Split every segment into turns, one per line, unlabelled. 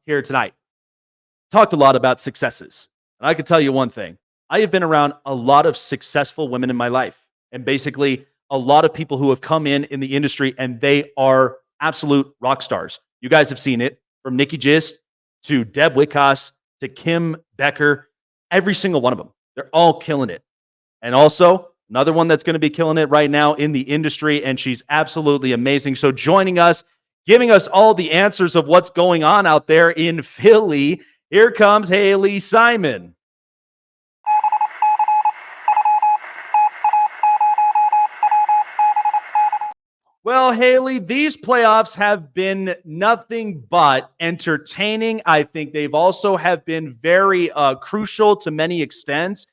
here tonight. Talked a lot about successes. And I can tell you one thing. I have been around a lot of successful women in my life, and basically a lot of people who have come in the industry, and they are absolute rock stars. You guys have seen it from Nikki Gist to Deb Wickas to Kim Becker, every single one of them. They're all killing it. And also another one that's going to be killing it right now in the industry, and she's absolutely amazing. So joining us, giving us all the answers of what's going on out there in Philly, here comes Haley Simon. Well, Haley, these playoffs have been nothing but entertaining. I think they've also have been very crucial to many extents.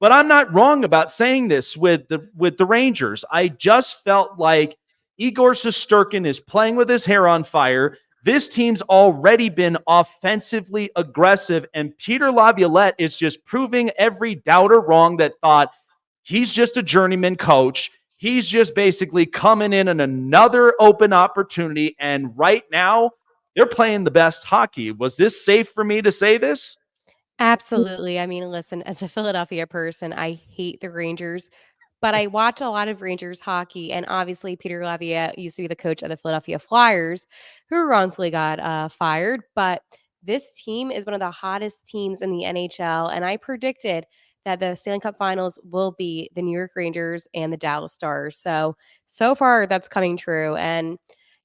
But I'm not wrong about saying this with the Rangers. I just felt like Igor Shesterkin is playing with his hair on fire. This team's already been offensively aggressive, and Peter Laviolette is just proving every doubter wrong that thought he's just a journeyman coach. He's just basically coming in another open opportunity, and right now they're playing the best hockey. Was this safe for me to say this?
Absolutely. I mean, listen, as a Philadelphia person, I hate the Rangers, but I watch a lot of Rangers hockey. And obviously, Peter Laviolette used to be the coach of the Philadelphia Flyers, who wrongfully got fired. But this team is one of the hottest teams in the NHL. And I predicted that the Stanley Cup Finals will be the New York Rangers and the Dallas Stars. So far, that's coming true. And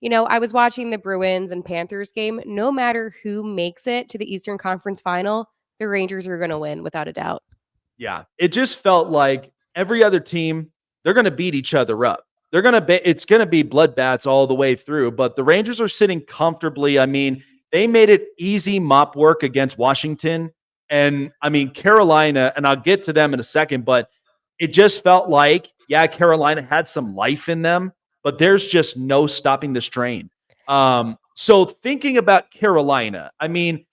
I was watching the Bruins and Panthers game. No matter who makes it to the Eastern Conference Final, the Rangers are going to win without a doubt.
Yeah, it just felt like every other team, they're going to beat each other up. It's going to be bloodbaths all the way through, but the Rangers are sitting comfortably. I mean, they made it easy mop work against Washington. And I mean, Carolina, and I'll get to them in a second, but it just felt like, yeah, Carolina had some life in them, but there's just no stopping this train. So thinking about Carolina, I mean,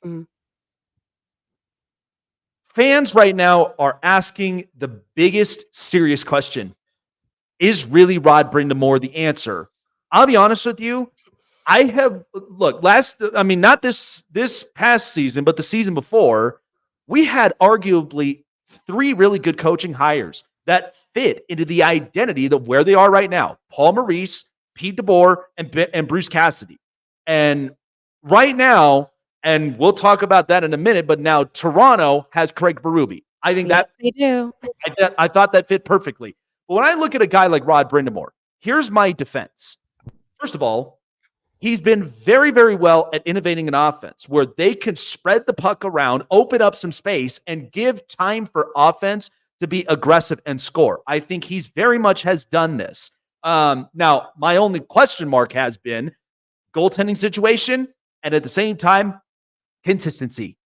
fans right now are asking the biggest serious question. Is really Rod Brind'Amour the answer? I'll be honest with you. Not this past season, but the season before, we had arguably 3 really good coaching hires that fit into the identity of where they are right now. Paul Maurice, Pete DeBoer, and Bruce Cassidy. And right now, and we'll talk about that in a minute, but now Toronto has Craig Berube. I think
they do.
I thought that fit perfectly. But when I look at a guy like Rod Brind'Amour, here's my defense. First of all, he's been very, very well at innovating an offense where they can spread the puck around, open up some space, and give time for offense to be aggressive and score. I think he's very much has done this. Now, my only question mark has been goaltending situation, and at the same time, consistency.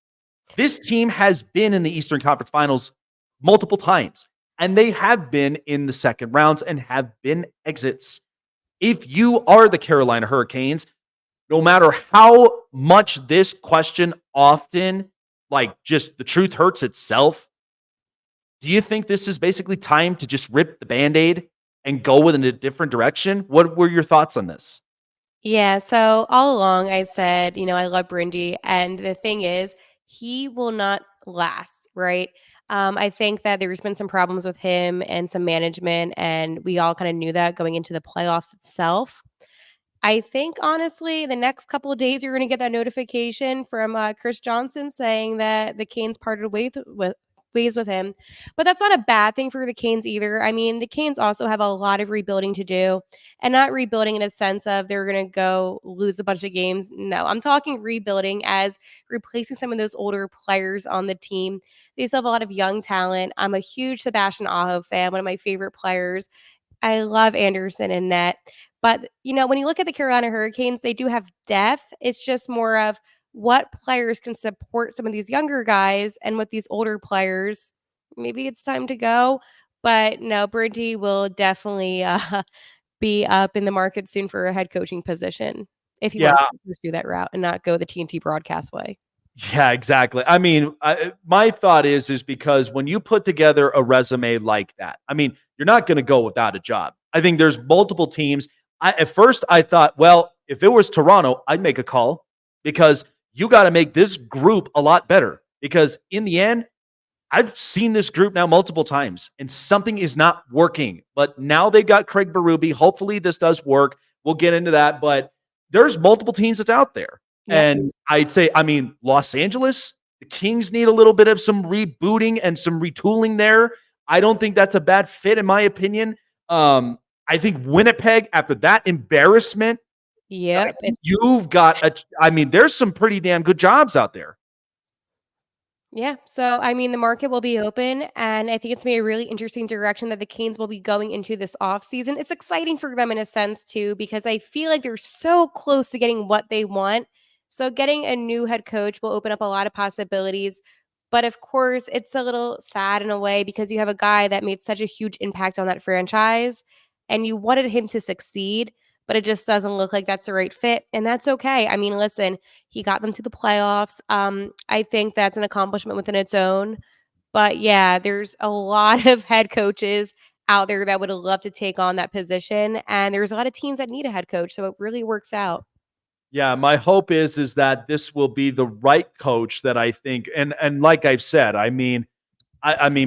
This team has been in the Eastern Conference Finals multiple times, and they have been in the second rounds and have been exits. If you are the Carolina Hurricanes, no matter how much this question often, like just the truth hurts itself, do you think this is basically time to just rip the Band-Aid and go in a different direction? What were your thoughts on this?
Yeah, so all along I said, I love Brindy, and the thing is, he will not last, right? I think that there's been some problems with him and some management, and we all kind of knew that going into the playoffs itself. I think, honestly, the next couple of days, you're going to get that notification from Chris Johnson saying that the Canes parted ways with him. But that's not a bad thing for the Canes either. I mean, the Canes also have a lot of rebuilding to do, and not rebuilding in a sense of they're going to go lose a bunch of games. No, I'm talking rebuilding as replacing some of those older players on the team. They still have a lot of young talent. I'm a huge Sebastian Aho fan, one of my favorite players. I love Anderson and net. But, when you look at the Carolina Hurricanes, they do have depth. It's just more of what players can support some of these younger guys, and with these older players, maybe it's time to go. But no, Brindy will definitely be up in the market soon for a head coaching position if he wants to pursue that route and not go the TNT broadcast way.
Yeah, exactly. I mean, my thought is because when you put together a resume like that, I mean, you're not going to go without a job. I think there's multiple teams. At first, I thought, well, if it was Toronto, I'd make a call because you got to make this group a lot better, because in the end, I've seen this group now multiple times and something is not working. But now they got Craig Berube. Hopefully this does work. We'll get into that. But there's multiple teams that's out there.
Yep.
And I'd say, Los Angeles, the Kings need a little bit of some rebooting and some retooling there. I don't think that's a bad fit, in my opinion. I think Winnipeg, after that embarrassment,
Yep.
you've got there's some pretty damn good jobs out there.
Yeah. So, I mean, the market will be open, and I think it's going to be a really interesting direction that the Canes will be going into this offseason. It's exciting for them in a sense, too, because I feel like they're so close to getting what they want. So, getting a new head coach will open up a lot of possibilities. But of course, it's a little sad in a way because you have a guy that made such a huge impact on that franchise and you wanted him to succeed, but it just doesn't look like that's the right fit. And that's okay. I mean, listen, he got them to the playoffs. I think that's an accomplishment within its own. But yeah, there's a lot of head coaches out there that would love to take on that position. And there's a lot of teams that need a head coach. So it really works out.
Yeah, my hope is that this will be the right coach that I think, and like I've said,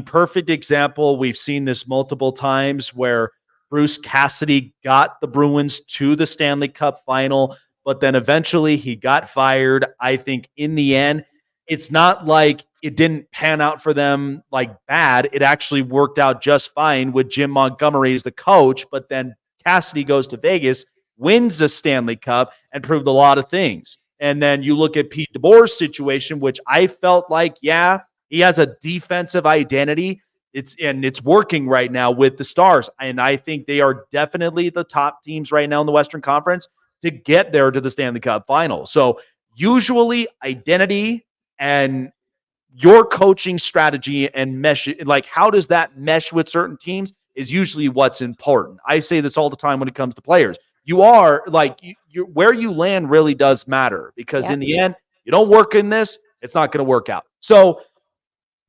perfect example. We've seen this multiple times where Bruce Cassidy got the Bruins to the Stanley Cup final, but then eventually he got fired. I think in the end, it's not like it didn't pan out for them like bad. It actually worked out just fine with Jim Montgomery as the coach, but then Cassidy goes to Vegas, wins the Stanley Cup, and proved a lot of things. And then you look at Pete DeBoer's situation, which I felt like, yeah, he has a defensive identity. It's working right now with the Stars. And I think they are definitely the top teams right now in the Western Conference to get there to the Stanley Cup final. So usually identity and your coaching strategy and mesh, like how does that mesh with certain teams, is usually what's important. I say this all the time when it comes to players. You are like where you land really does matter, because in
Yep.
the end, you don't work in this, it's not going to work out. So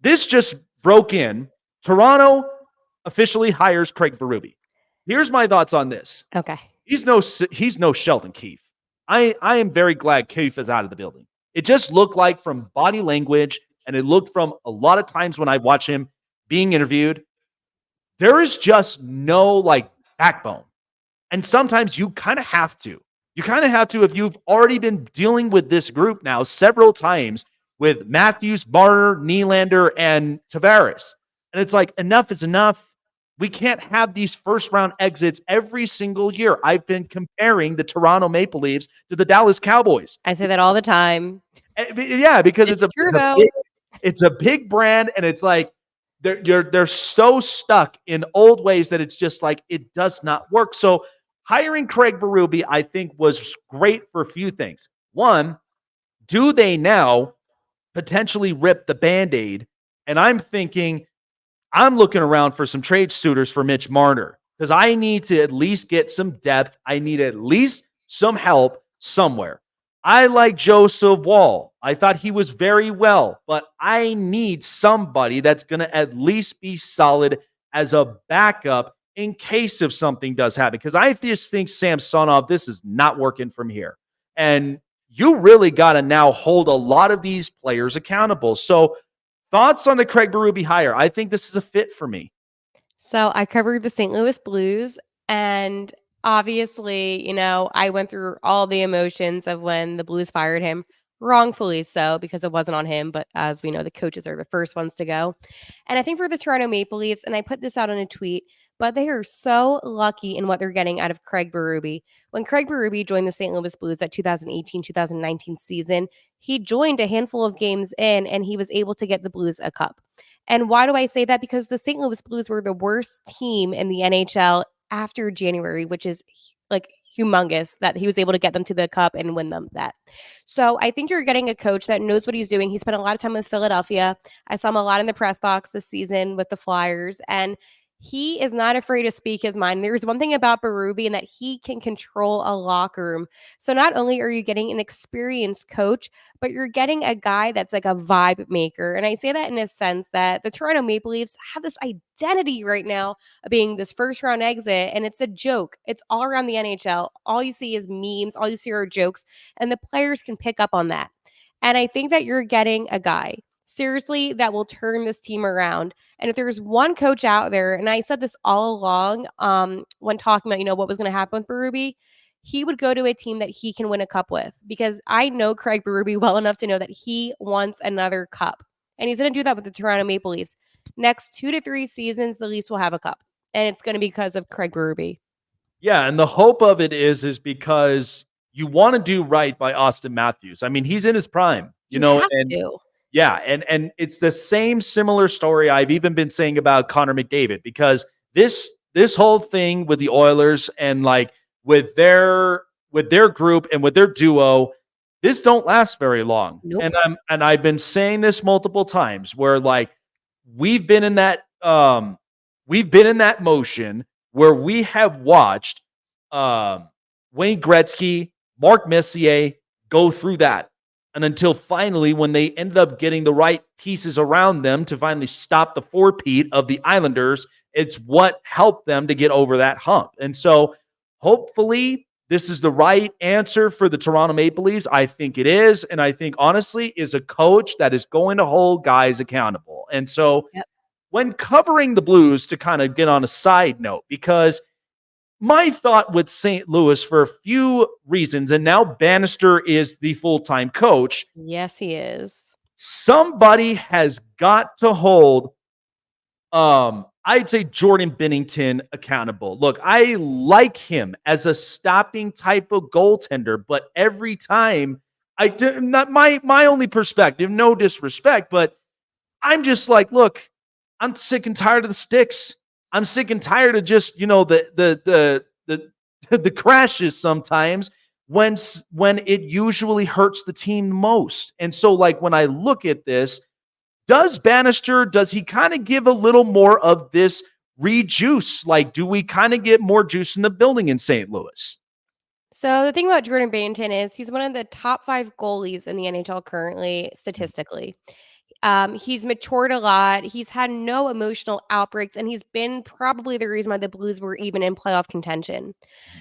this just broke in. Toronto officially hires Craig Berube. Here's my thoughts on this.
Okay.
He's no Sheldon Keefe. I am very glad Keefe is out of the building. It just looked like from body language, and it looked from a lot of times when I watch him being interviewed, there is just no like backbone. And sometimes you kind of have to. You kind of have to if you've already been dealing with this group now several times with Matthews, Marner, Nylander, and Tavares. And it's like, enough is enough. We can't have these first round exits every single year. I've been comparing the Toronto Maple Leafs to the Dallas Cowboys.
I say that all the time.
Yeah, because
It's true, though.
it's a big brand, and it's like they're so stuck in old ways that it's just like it does not work. So hiring Craig Berube, I think, was great for a few things. One, do they now potentially rip the Band-Aid? And I'm looking around for some trade suitors for Mitch Marner, because I need to at least get some depth. I need at least some help somewhere. I like Joseph Wall. I thought he was very well, but I need somebody that's going to at least be solid as a backup in case if something does happen. Because I just think Samsonov, this is not working from here. And you really got to now hold a lot of these players accountable. So thoughts on the Craig Berube hire? I think this is a fit for me.
So I covered the St. Louis Blues, and obviously, I went through all the emotions of when the Blues fired him, wrongfully so, because it wasn't on him. But as we know, the coaches are the first ones to go. And I think for the Toronto Maple Leafs, and I put this out on a tweet, but they are so lucky in what they're getting out of Craig Berube. When Craig Berube joined the St. Louis Blues that 2018-2019 season, he joined a handful of games in, and he was able to get the Blues a cup. And why do I say that? Because the St. Louis Blues were the worst team in the NHL after January, which is like humongous that he was able to get them to the cup and win them that. So I think you're getting a coach that knows what he's doing. He spent a lot of time with Philadelphia. I saw him a lot in the press box this season with the Flyers, and he is not afraid to speak his mind. There's one thing about Berube in that he can control a locker room. So not only are you getting an experienced coach, but you're getting a guy that's like a vibe maker. And I say that in a sense that the Toronto Maple Leafs have this identity right now of being this first round exit, and it's a joke. It's all around the NHL. All you see is memes, all you see are jokes, and the players can pick up on that. And I think that you're getting a guy, seriously, that will turn this team around. And if there's one coach out there, and I said this all along when talking about, what was going to happen with Berube, he would go to a team that he can win a cup with, because I know Craig Berube well enough to know that he wants another cup. And he's going to do that with the Toronto Maple Leafs. Next 2 to 3 seasons, the Leafs will have a cup. And it's going to be because of Craig Berube.
Yeah, and the hope of it is because you want to do right by Austin Matthews. I mean, he's in his prime,
You have
and
to.
yeah, and it's the same similar story I've even been saying about Connor McDavid, because this whole thing with the Oilers and like with their group and with their duo, this don't last very long.
Nope.
And I've been saying this multiple times where like we've been in that motion where we have watched Wayne Gretzky, Mark Messier go through that. And until finally, when they ended up getting the right pieces around them to finally stop the four-peat of the Islanders, it's what helped them to get over that hump. And so hopefully this is the right answer for the Toronto Maple Leafs. I think it is. And I think, honestly, is a coach that is going to hold guys accountable. And so when covering the Blues, to kind of get on a side note, because my thought with St. Louis for a few reasons, and now Bannister is the full-time coach.
Yes, he is.
Somebody has got to hold, I'd say, Jordan Binnington accountable. Look, I like him as a stopping type of goaltender, but every time not my only perspective, no disrespect, but I'm just like, look, I'm sick and tired of the sticks. I'm sick and tired of just, the crashes sometimes when it usually hurts the team most. And so like when I look at this, does he kind of give a little more of this rejuice? Like, do we kind of get more juice in the building in St. Louis?
So the thing about Jordan Binnington is he's one of the top 5 goalies in the NHL currently, statistically. He's matured a lot. He's had no emotional outbreaks, and he's been probably the reason why the Blues were even in playoff contention.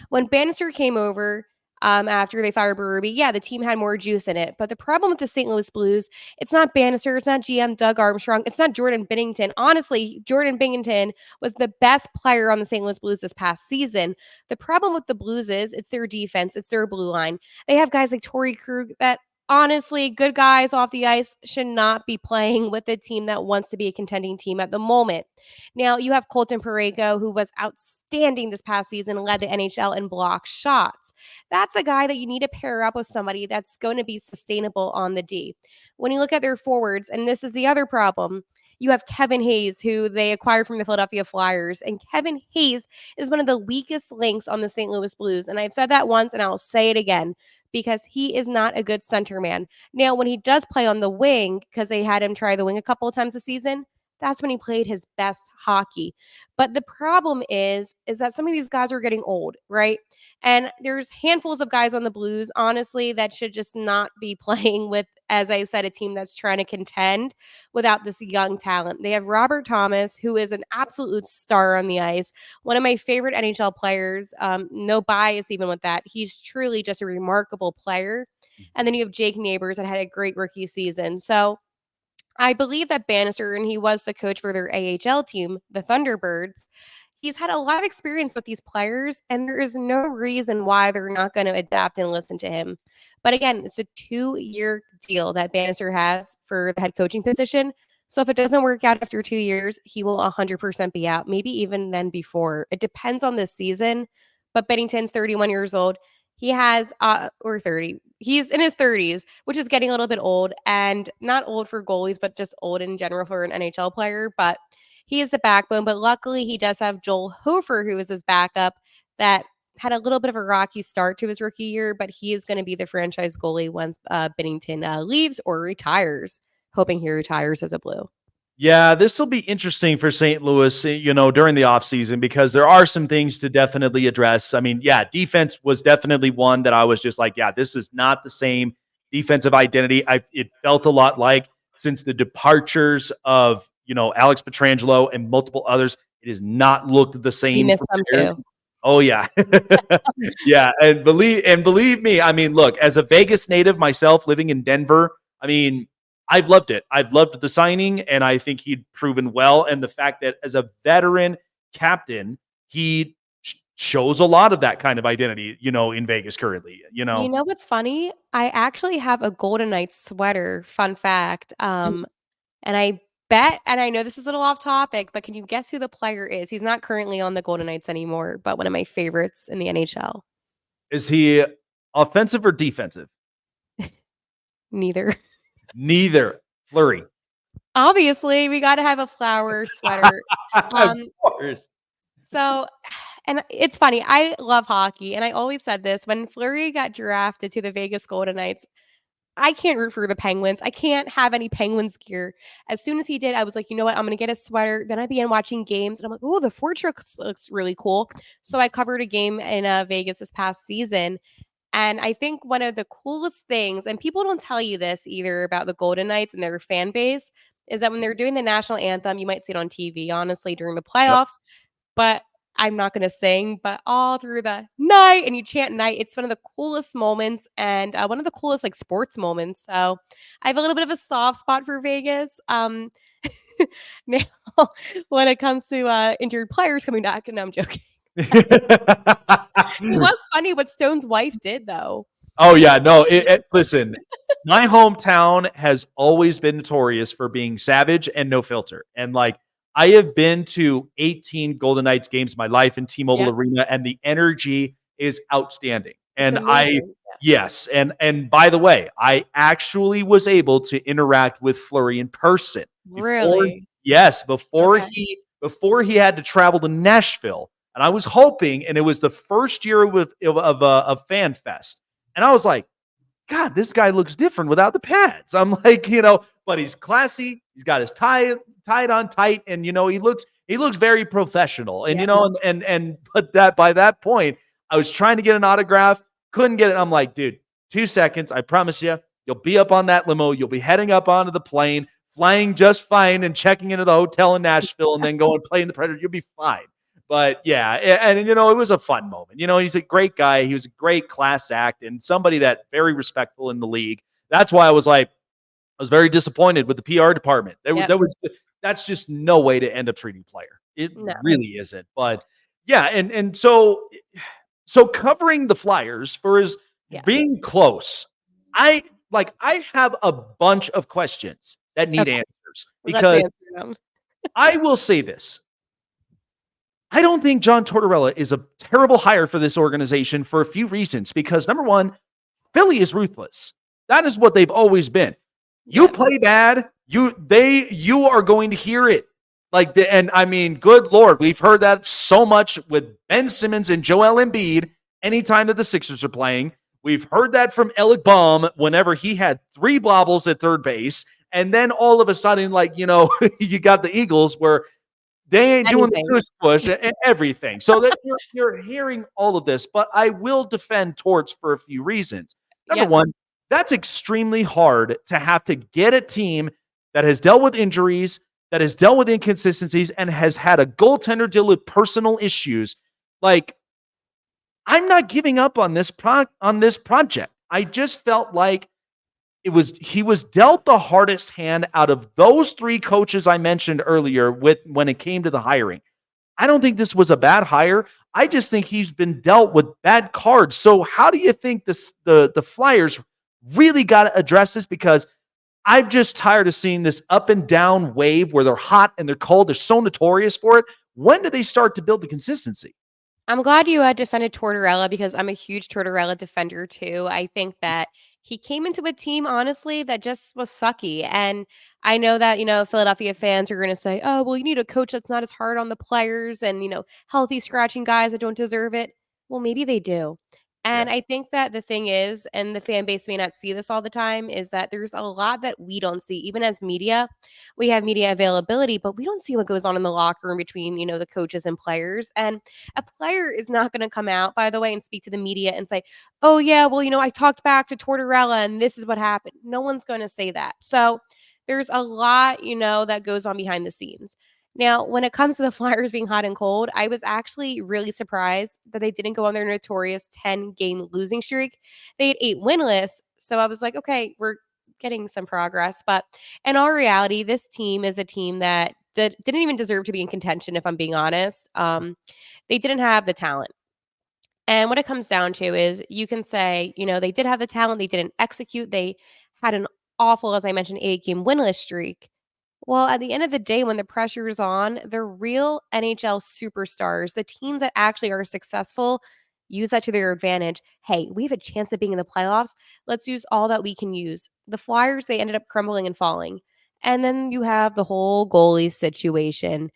When Bannister came over, after they fired Berube, the team had more juice in it. But the problem with the St. Louis Blues, it's not Bannister, it's not GM Doug Armstrong, it's not Jordan Binnington. Honestly, Jordan Binnington was the best player on the St. Louis Blues this past season. The problem with the Blues is it's their defense, it's their blue line. They have guys like Torrey Krug that, honestly, good guys off the ice should not be playing with a team that wants to be a contending team at the moment. Now, you have Colton Parayko, who was outstanding this past season and led the NHL in block shots. That's a guy that you need to pair up with somebody that's going to be sustainable on the D. When you look at their forwards, and this is the other problem, you have Kevin Hayes, who they acquired from the Philadelphia Flyers. And Kevin Hayes is one of the weakest links on the St. Louis Blues. And I've said that once, and I'll say it again, because he is not a good center man. Now, when he does play on the wing, because they had him try the wing a couple of times this season, that's when he played his best hockey. But the problem is that some of these guys are getting old, right? And there's handfuls of guys on the Blues, honestly, that should just not be playing with, as I said, a team that's trying to contend without this young talent. They have Robert Thomas, who is an absolute star on the ice, one of my favorite NHL players. No bias even with that. He's truly just a remarkable player. And then you have Jake Neighbors that had a great rookie season. So I believe that Bannister, and he was the coach for their AHL team, the Thunderbirds, he's had a lot of experience with these players, and there is no reason why they're not going to adapt and listen to him. But again, it's a 2-year deal that Bannister has for the head coaching position. So if it doesn't work out after 2 years, he will 100% be out, maybe even then before. It depends on the season, but Bennington's 31 years old. He has, or 30. He's in his 30s, which is getting a little bit old, and not old for goalies, but just old in general for an NHL player. But he is the backbone. But luckily, he does have Joel Hofer, who is his backup, that had a little bit of a rocky start to his rookie year, but he is going to be the franchise goalie once Binnington leaves or retires, hoping he retires as a Blue.
Yeah, this will be interesting for St. Louis, during the offseason, because there are some things to definitely address. I mean, defense was definitely one that I was just like, this is not the same defensive identity. It felt a lot like since the departures of, Alex Pietrangelo and multiple others, it has not looked the same.
You missed them too.
Oh, yeah. Yeah. And believe me, I mean, look, as a Vegas native myself living in Denver, I mean, I've loved it. I've loved the signing, and I think he'd proven well. And the fact that as a veteran captain, he shows a lot of that kind of identity, in Vegas currently,
You know what's funny? I actually have a Golden Knights sweater, fun fact. And I bet, and I know this is a little off topic, but can you guess who the player is? He's not currently on the Golden Knights anymore, but one of my favorites in the NHL.
Is he offensive or defensive?
Neither.
Neither. Fleury.
Obviously, we got to have a flower sweater.
Of course.
So, and it's funny. I love hockey, and I always said this when Fleury got drafted to the Vegas Golden Knights. I can't root for the Penguins. I can't have any Penguins gear. As soon as he did, I was like, you know what? I'm going to get a sweater. Then I began watching games, and I'm like, oh, the Fortress looks really cool. So I covered a game in Vegas this past season. And I think one of the coolest things, and people don't tell you this either about the Golden Knights and their fan base, is that when they're doing the national anthem, you might see it on TV, honestly, during the
Yep.
playoffs. But I'm not going to sing, but all through the night, and you chant night. It's one of the coolest moments and one of the coolest sports moments. So I have a little bit of a soft spot for Vegas. Now, when it comes to injured players coming back, and I'm joking. It was funny what Stone's wife did, though.
Oh yeah, no. Listen, my hometown has always been notorious for being savage and no filter. And I have been to 18 Golden Knights games in my life in T-Mobile Arena, and the energy is outstanding. And yes, and by the way, I actually was able to interact with Fleury in person.
Really?
Yes, before he had to travel to Nashville, and I was hoping, and it was the first year of Fan Fest. And I was like, God, this guy looks different without the pads. I'm like, but he's classy. He's got his tie tied on tight, and he looks very professional. And but by that point, I was trying to get an autograph, couldn't get it. I'm like, dude, 2 seconds. I promise you'll be up on that limo. You'll be heading up onto the plane, flying just fine, and checking into the hotel in Nashville, and then go and play in the Predator. You'll be fine. But yeah, and it was a fun moment. He's a great guy. He was a great class act and somebody that very respectful in the league. That's why I was very disappointed with the PR department. That's just no way to end up treating a player. It really isn't. But yeah, and so covering the Flyers for his being close, I have a bunch of questions that need answers because I will say this. I don't think John Tortorella is a terrible hire for this organization for a few reasons. Because number one, Philly is ruthless. That is what they've always been. You play bad, you are going to hear it. And I mean, good Lord, we've heard that so much with Ben Simmons and Joel Embiid anytime that the Sixers are playing. We've heard that from Alec Baum whenever he had 3 bobbles at third base. And then all of a sudden, you got the Eagles where they ain't doing the push and everything. So that you're hearing all of this, but I will defend Torts for a few reasons. Number one, that's extremely hard to have to get a team that has dealt with injuries, that has dealt with inconsistencies, and has had a goaltender deal with personal issues. I'm not giving up on this project. I just felt like he was dealt the hardest hand out of those 3 coaches I mentioned earlier when it came to the hiring. I don't think this was a bad hire. I just think he's been dealt with bad cards. So how do you think the Flyers really got to address this? Because I'm just tired of seeing this up and down wave where they're hot and they're cold. They're so notorious for it. When do they start to build the consistency?
I'm glad you defended Tortorella because I'm a huge Tortorella defender too. I think that he came into a team, honestly, that just was sucky. And I know that, Philadelphia fans are going to say, oh, well, you need a coach that's not as hard on the players and, healthy scratching guys that don't deserve it. Well, maybe they do. And I think that the thing is, and the fan base may not see this all the time, is that there's a lot that we don't see. Even as media, we have media availability, but we don't see what goes on in the locker room between, the coaches and players. And a player is not going to come out, by the way, and speak to the media and say, oh, yeah, well, I talked back to Tortorella and this is what happened. No one's going to say that. So there's a lot, that goes on behind the scenes. Now, when it comes to the Flyers being hot and cold, I was actually really surprised that they didn't go on their notorious 10-game losing streak. They had 8 winless. So I was like, okay, getting some progress. But in all reality, this team is a team that didn't even deserve to be in contention, if I'm being honest. They didn't have the talent. And what it comes down to is you can say, they did have the talent, they didn't execute. They had an awful, as I mentioned, 8-game winless streak. Well, at the end of the day, when the pressure is on, the real NHL superstars, the teams that actually are successful, use that to their advantage. Hey, we have a chance of being in the playoffs. Let's use all that we can use. The Flyers, they ended up crumbling and falling. And then you have the whole goalie situation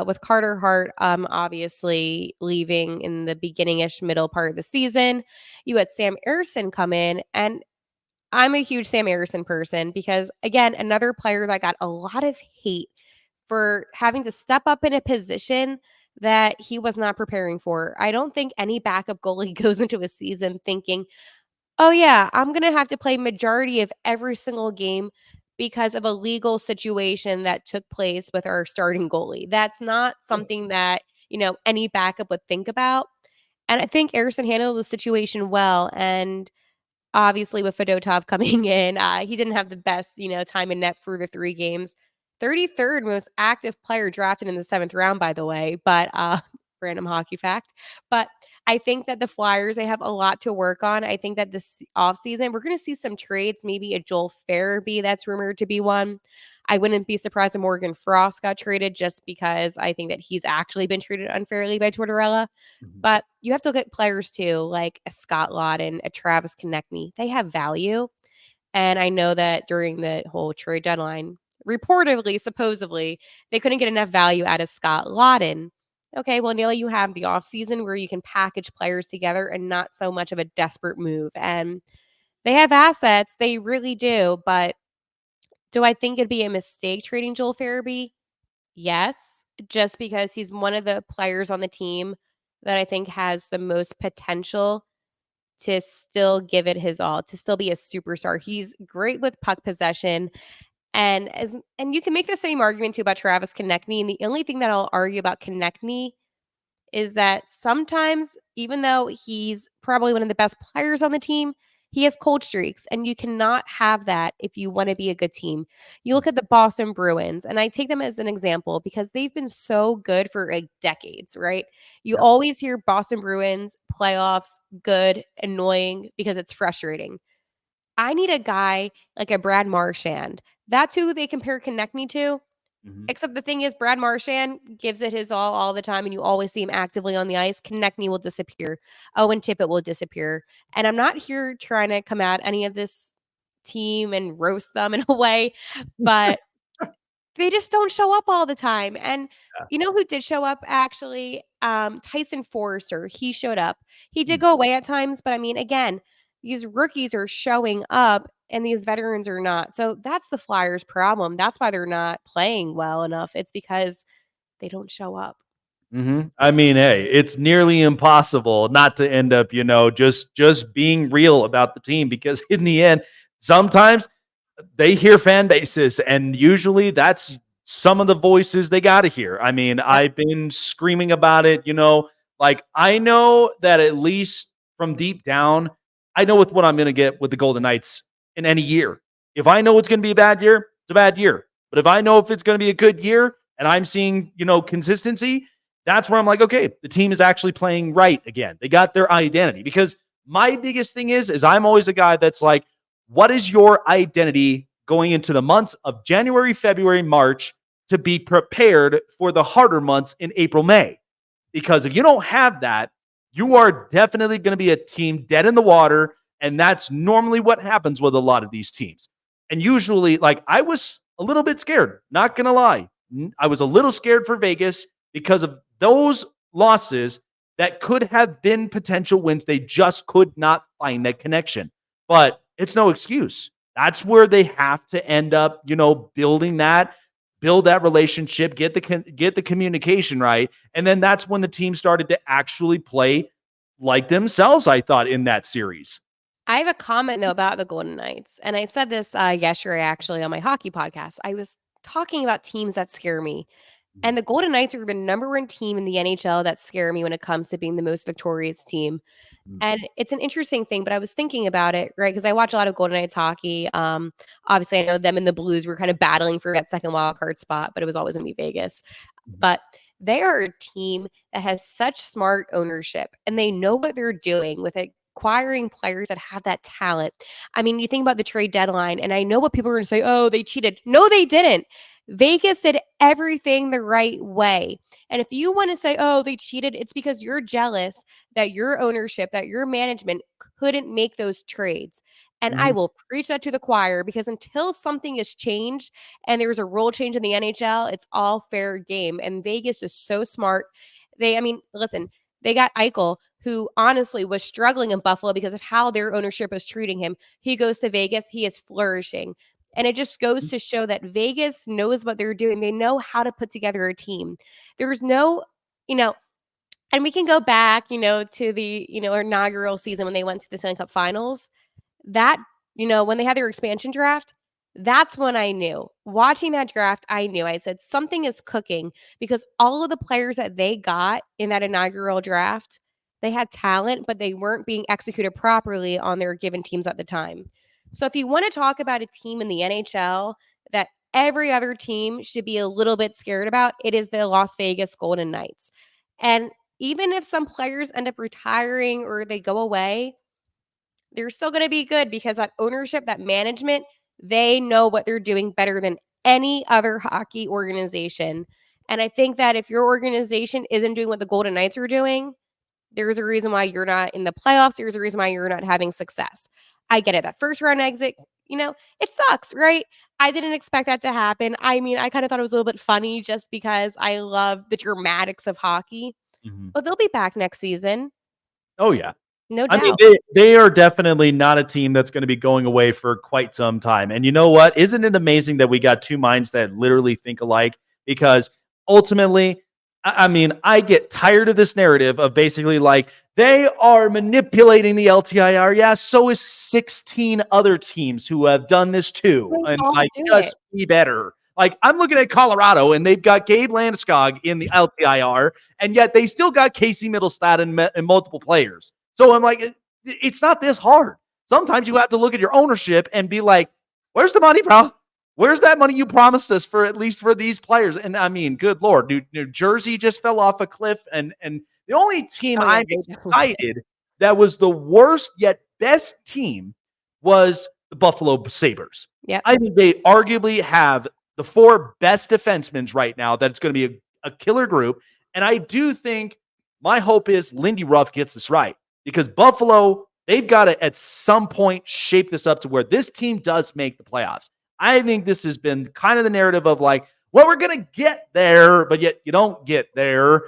with Carter Hart, obviously leaving in the beginning-ish middle part of the season. You had Sam Ersson come in, and I'm a huge Sam Ersson person because, again, another player that got a lot of hate for having to step up in a position that he was not preparing for. I don't think any backup goalie goes into a season thinking, oh, yeah, I'm going to have to play majority of every single game because of a legal situation that took place with our starting goalie. That's not something that, any backup would think about. And I think Ersson handled the situation well. And obviously, with Fedotov coming in, he didn't have the best, time in net for the 3 games. 33rd most active player drafted in the 7th round, by the way, but random hockey fact. But I think that the Flyers, they have a lot to work on. I think that this offseason, we're going to see some trades, maybe a Joel Farabee that's rumored to be one. I wouldn't be surprised if Morgan Frost got traded just because I think that he's actually been treated unfairly by Tortorella. But you have to look at players too, like a Scott Laughton, a Travis Konechny. They have value. And I know that during the whole trade deadline, reportedly, supposedly, they couldn't get enough value out of Scott Laughton. Okay, well, now you have the offseason where you can package players together and not so much of a desperate move. And they have assets. They really do. But do I think it'd be a mistake trading Joel Farabee? Yes, just because he's one of the players on the team that I think has the most potential to still give it his all, to still be a superstar. He's great with puck possession. And you can make the same argument too about Travis Konechny. And the only thing that I'll argue about Konechny is that sometimes, even though he's probably one of the best players on the team, he has cold streaks, and you cannot have that if you want to be a good team. You look at the Boston Bruins, and I take them as an example because they've been so good for like decades, right? You
Yep.
always hear Boston Bruins playoffs, good, annoying because it's frustrating. I need a guy like a Brad Marchand. That's who they compare Konechny to.
Mhm.
Except the thing is, Brad Marchand gives it his all the time, and you always see him actively on the ice. Konechny will disappear. Owen Tippett will disappear. And I'm not here trying to come at any of this team and roast them in a way, but they just don't show up all the time. And
Yeah.
you know who did show up actually? Tyson Forrester. He showed up. He did
Mm.
go away at times, but I mean, again, these rookies are showing up and these veterans are not. So that's the Flyers' problem. That's why they're not playing well enough. It's because they don't show up.
I mean, hey, it's nearly impossible not to end up, just being real about the team because in the end, sometimes they hear fan bases, and usually that's some of the voices they got to hear. I mean,
Yep.
I've been screaming about it, like I know that at least from deep down, I know with what I'm going to get with the Golden Knights in any year. If I know it's going to be a bad year, it's a bad year. But if I know if it's going to be a good year and I'm seeing, consistency, that's where I'm like, okay, the team is actually playing right again. They got their identity because my biggest thing is I'm always a guy that's like, what is your identity going into the months of January, February, March to be prepared for the harder months in April, May? Because if you don't have that, you are definitely going to be a team dead in the water. And that's normally what happens with a lot of these teams. And usually, like, I was a little bit scared, not going to lie. I was a little scared for Vegas because of those losses that could have been potential wins. They just could not find that connection. But it's no excuse. That's where they have to end up, build that relationship, get the communication right, and then that's when the team started to actually play like themselves. I thought in that series.
I have a comment though about the Golden Knights, and I said this yesterday actually on my hockey podcast. I was talking about teams that scare me. And the Golden Knights are the number one team in the NHL that scare me when it comes to being the most victorious team. And it's an interesting thing, but I was thinking about it, right? Because I watch a lot of Golden Knights hockey. Obviously, I know them and the Blues were kind of battling for that second wild card spot, but it was always going to be Vegas. But they are a team that has such smart ownership, and they know what they're doing with acquiring players that have that talent. I mean, you think about the trade deadline, and I know what people are going to say, oh, they cheated. No, they didn't. Vegas did everything the right way. And if you want to say, oh, they cheated, it's because you're jealous that your ownership, that your management couldn't make those trades. And I will preach that to the choir, because until something is changed and there's a rule change in the NHL, it's all fair game. And Vegas is so smart. Listen, they got Eichel, who honestly was struggling in Buffalo because of how their ownership was treating him. He goes to Vegas, he is flourishing. And it just goes to show that Vegas knows what they're doing. They know how to put together a team. There's no, and we can go back, to the, inaugural season when they went to the Stanley Cup Finals. That, when they had their expansion draft, that's when I knew. Watching that draft, I knew. I said something is cooking, because all of the players that they got in that inaugural draft, they had talent, but they weren't being executed properly on their given teams at the time. So if you want to talk about a team in the NHL that every other team should be a little bit scared about, it is the Las Vegas Golden Knights. And even if some players end up retiring or they go away, they're still going to be good, because that ownership, that management, they know what they're doing better than any other hockey organization. And I think that if your organization isn't doing what the Golden Knights are doing, there's a reason why you're not in the playoffs. There's a reason why you're not having success. I get it. That first round exit, it sucks, right? I didn't expect that to happen. I mean, I kind of thought it was a little bit funny, just because I love the dramatics of hockey. But they'll be back next season.
Oh, yeah.
No
I mean,
doubt.
they are definitely not a team that's going to be going away for quite some time. And you know what? Isn't it amazing that we got two minds that literally think alike? Because ultimately, I mean, I get tired of this narrative of basically like, they are manipulating the LTIR. Yeah, so is 16 other teams who have done this too.
They
And
all
like,
do it.
just be better. Like, I'm looking at Colorado, and they've got Gabe Landeskog in the LTIR, and yet they still got Casey Middlestad and multiple players. So I'm like, it's not this hard. Sometimes you have to look at your ownership and be like, where's the money, bro? Where's that money you promised us for, at least for these players? And I mean, good Lord, New Jersey just fell off a cliff. And the only team I'm excited that was the worst yet best team was the Buffalo Sabres.
Yep.
I think they arguably have the four best defensemen right now. That's going to be a killer group. And I do think my hope is Lindy Ruff gets this right, because Buffalo, they've got to at some point shape this up to where this team does make the playoffs. I think this has been kind of the narrative of like, well, we're going to get there, but yet you don't get there.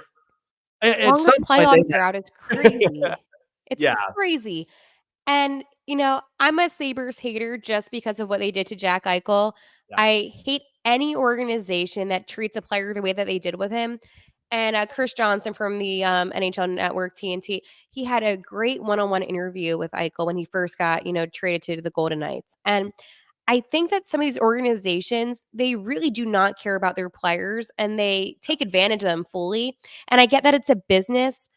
At some playoff drought, it's crazy. It's crazy. And, I'm a Sabres hater just because of what they did to Jack Eichel.
Yeah.
I hate any organization that treats a player the way that they did with him. And Chris Johnson from the NHL Network, TNT, he had a great one-on-one interview with Eichel when he first got, traded to the Golden Knights. And I think that some of these organizations, they really do not care about their players, and they take advantage of them fully. And I get that it's a business,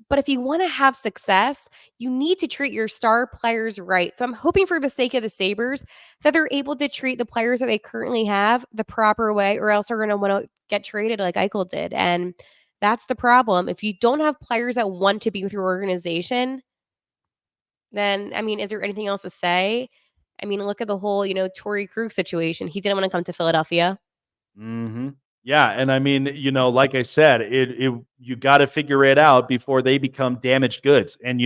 but if you want to have success, you need to treat your star players right. So I'm hoping, for the sake of the Sabres, that they're able to treat the players that they currently have the proper way, or else they're going to want to get traded like Eichel did. And that's the problem. If you don't have players that want to be with your organization, then, I mean, is there anything else to say? I mean, look at the whole, Torrey Krug situation. He didn't want to come to Philadelphia.
Mm-hmm. Yeah, and I mean, like I said, you got to figure it out before they become damaged goods. And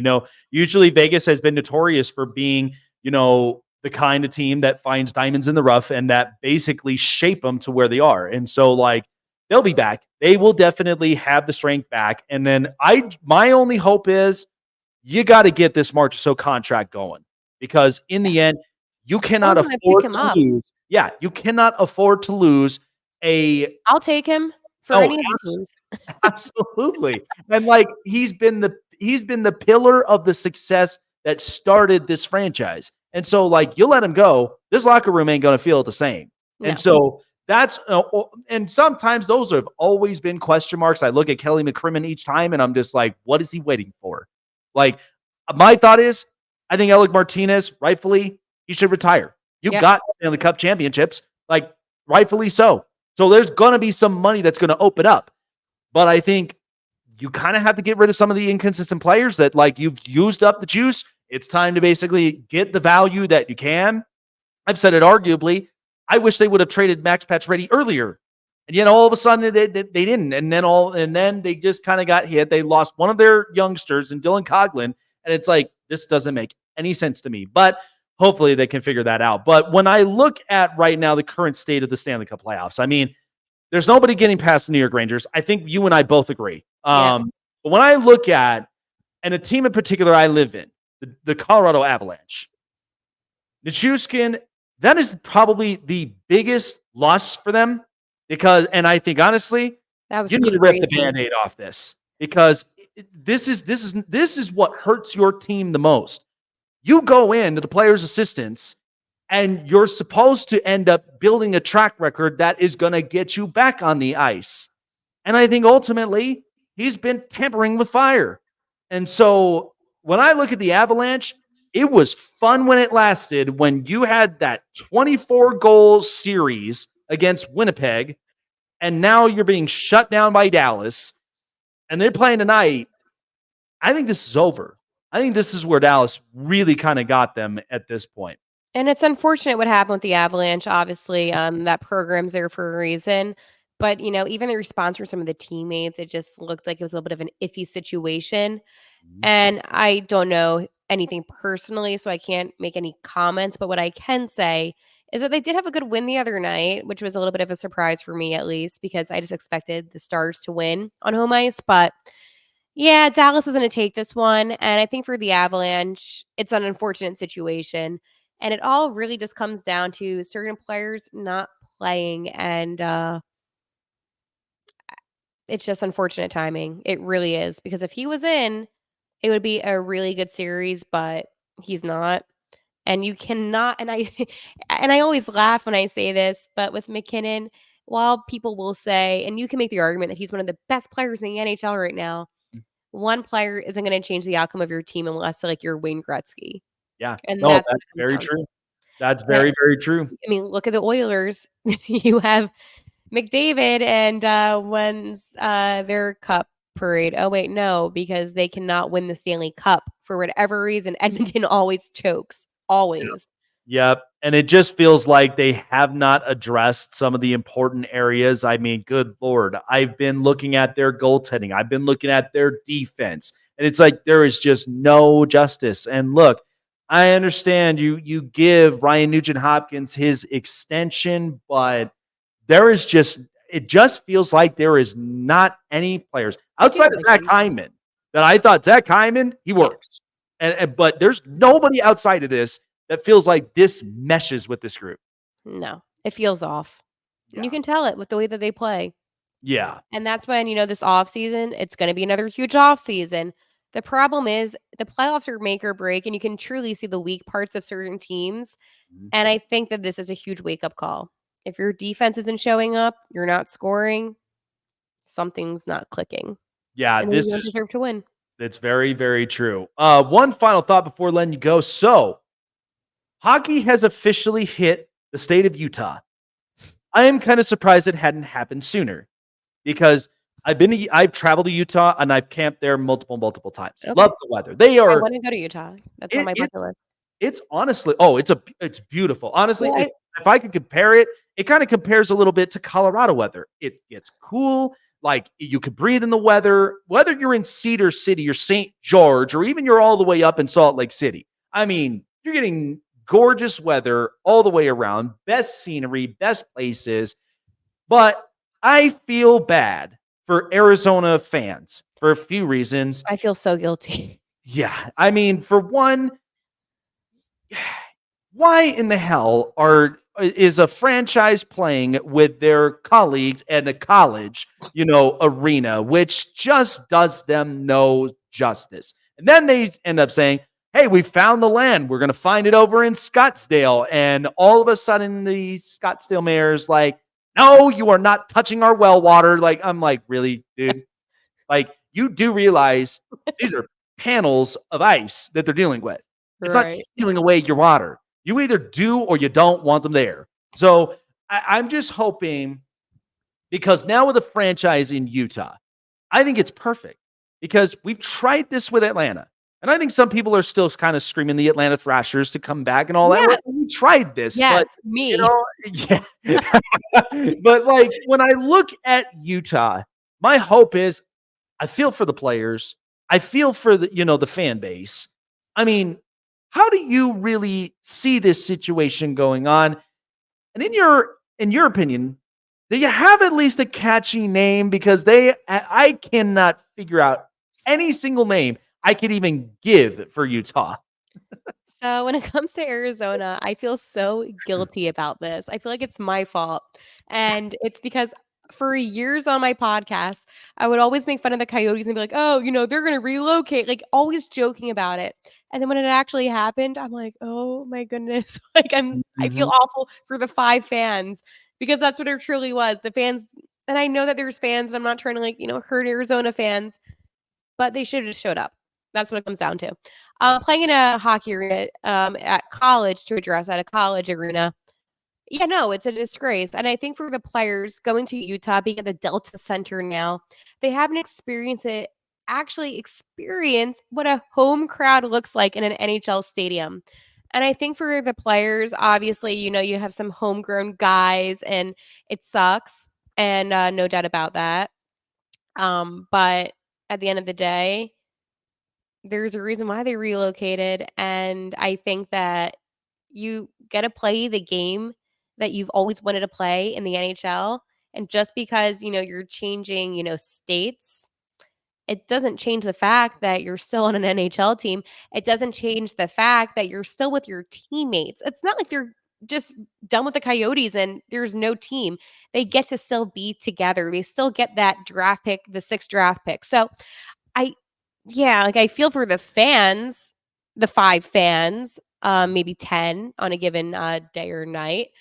usually Vegas has been notorious for being, the kind of team that finds diamonds in the rough and that basically shape them to where they are. And so, like, they'll be back. They will definitely have the strength back. And then my only hope is you got to get this Marchessault contract going, because in the end, you cannot afford to lose. Yeah, you cannot afford to lose.
I'll take him for any of the teams.
Absolutely. And like, he's been the pillar of the success that started this franchise. And so, like, you let him go, this locker room ain't going to feel the same. No. And so that's and sometimes those have always been question marks. I look at Kelly McCrimmon each time, and I'm just like, what is he waiting for? Like, My thought is, I think Alec Martinez, rightfully, he should retire. You got Stanley Cup championships, like rightfully so. So there's going to be some money that's going to open up. But I think you kind of have to get rid of some of the inconsistent players that, like, you've used up the juice. It's time to basically get the value that you can. I've said it arguably. I wish they would have traded Max Pacioretty earlier. And yet all of a sudden they didn't. And then they just kind of got hit. They lost one of their youngsters in Dylan Coghlan. And it's like, this doesn't make any sense to me. But hopefully they can figure that out. But when I look at right now the current state of the Stanley Cup playoffs, I mean, there's nobody getting past the New York Rangers. I think you and I both agree. But when I look at, and a team in particular I live in, the Colorado Avalanche, Nichushkin, that is probably the biggest loss for them because, and I think honestly, you need to rip the Band-Aid off this because this is what hurts your team the most. You go into the players' assistants and you're supposed to end up building a track record that is going to get you back on the ice. And I think ultimately he's been tampering with fire. And so when I look at the Avalanche, it was fun when it lasted, when you had that 24-goal series against Winnipeg, and now you're being shut down by Dallas, and they're playing tonight. I think this is over. I think this is where Dallas really kind of got them at this point.
And it's unfortunate what happened with the Avalanche. Obviously, that program's there for a reason. But, even the response from some of the teammates, it just looked like it was a little bit of an iffy situation. And I don't know anything personally, so I can't make any comments. But what I can say is that they did have a good win the other night, which was a little bit of a surprise for me, at least, because I just expected the Stars to win on home ice. But yeah, Dallas is going to take this one. And I think for the Avalanche, it's an unfortunate situation. And it all really just comes down to certain players not playing. And it's just unfortunate timing. It really is. Because if he was in, it would be a really good series, but he's not. And you cannot, and I and I always laugh when I say this, but with McKinnon, while people will say, and you can make the argument that he's one of the best players in the NHL right now, one player isn't going to change the outcome of your team unless like you're Wayne Gretzky.
Yeah.
And
no, that's very true. That's very, very true.
I mean, look at the Oilers. You have McDavid and when's their cup parade? Oh, wait, no, because they cannot win the Stanley Cup for whatever reason. Edmonton always chokes. Always.
Yep. And it just feels like they have not addressed some of the important areas. I mean, good Lord, I've been looking at their goaltending. I've been looking at their defense. And it's like there is just no justice. And look, I understand you give Ryan Nugent-Hopkins his extension, but it just feels like there is not any players outside of Zach Hyman that I thought Zach Hyman, he works. But there's nobody outside of this that feels like this meshes with this group.
No, it feels off. Yeah. And you can tell it with the way that they play.
Yeah.
And that's when, this offseason, it's going to be another huge offseason. The problem is the playoffs are make or break, and you can truly see the weak parts of certain teams. Mm-hmm. And I think that this is a huge wake-up call. If your defense isn't showing up, you're not scoring, something's not clicking.
Yeah,
and
this
you deserve to win.
It's very, very true. One final thought before letting you go. So, hockey has officially hit the state of Utah. I am kind of surprised it hadn't happened sooner because I've traveled to Utah and I've camped there multiple times. Okay. Love the weather. I
want to go to Utah. That's on my bucket list.
It's honestly, it's beautiful. Honestly, if I could compare it, it kind of compares a little bit to Colorado weather. It gets cool. Like you could breathe in the weather, whether you're in Cedar City or St. George, or even you're all the way up in Salt Lake City. I mean, you're getting gorgeous weather all the way around, best scenery, best places. But I feel bad for Arizona fans for a few reasons.
I feel so guilty.
Yeah. I mean, for one, why in the hell is a franchise playing with their colleagues at a college, arena, which just does them no justice. And then they end up saying, hey, we found the land. We're going to find it over in Scottsdale. And all of a sudden the Scottsdale mayor's like, no, you are not touching our well water. Like, I'm like, really, dude? Like, you do realize these are panels of ice that they're dealing with. It's not
Right.
stealing away your water. You either do or you don't want them there. So I'm just hoping, because now with a franchise in Utah, I think it's perfect because we've tried this with Atlanta. And I think some people are still kind of screaming the Atlanta Thrashers to come back and all that.
Yes.
We tried this, but
Yes. Me.
yeah. But like when I look at Utah, my hope is I feel for the players. I feel for the fan base. I mean, how do you really see this situation going on? And in your opinion, do you have at least a catchy name? Because I cannot figure out any single name I could even give for Utah.
So when it comes to Arizona, I feel so guilty about this. I feel like it's my fault. And it's because for years on my podcast, I would always make fun of the Coyotes and be like, oh, they're going to relocate, like always joking about it. And then when it actually happened, I'm like, oh my goodness. Like I feel
Mhm.
awful for the 5 fans because that's what it truly was. The fans, and I know that there's fans, and I'm not trying to hurt Arizona fans, but they should have just showed up. That's what it comes down to. Playing in a hockey arena at college, to address at a college arena, yeah, no, it's a disgrace. And I think for the players going to Utah, being at the Delta Center now, they haven't actually experience what a home crowd looks like in an NHL stadium. And I think for the players, obviously, you have some homegrown guys and it sucks. And no doubt about that. But at the end of the day, there's a reason why they relocated, and I think that you get to play the game that you've always wanted to play in the NHL, and just because, you're changing, states, it doesn't change the fact that you're still on an NHL team. It doesn't change the fact that you're still with your teammates. It's not like they're just done with the Coyotes and there's no team. They get to still be together. They still get that draft pick, the 6th draft pick. So, I yeah, like, I feel for the fans, the 5 fans, maybe 10 on a given, day or night,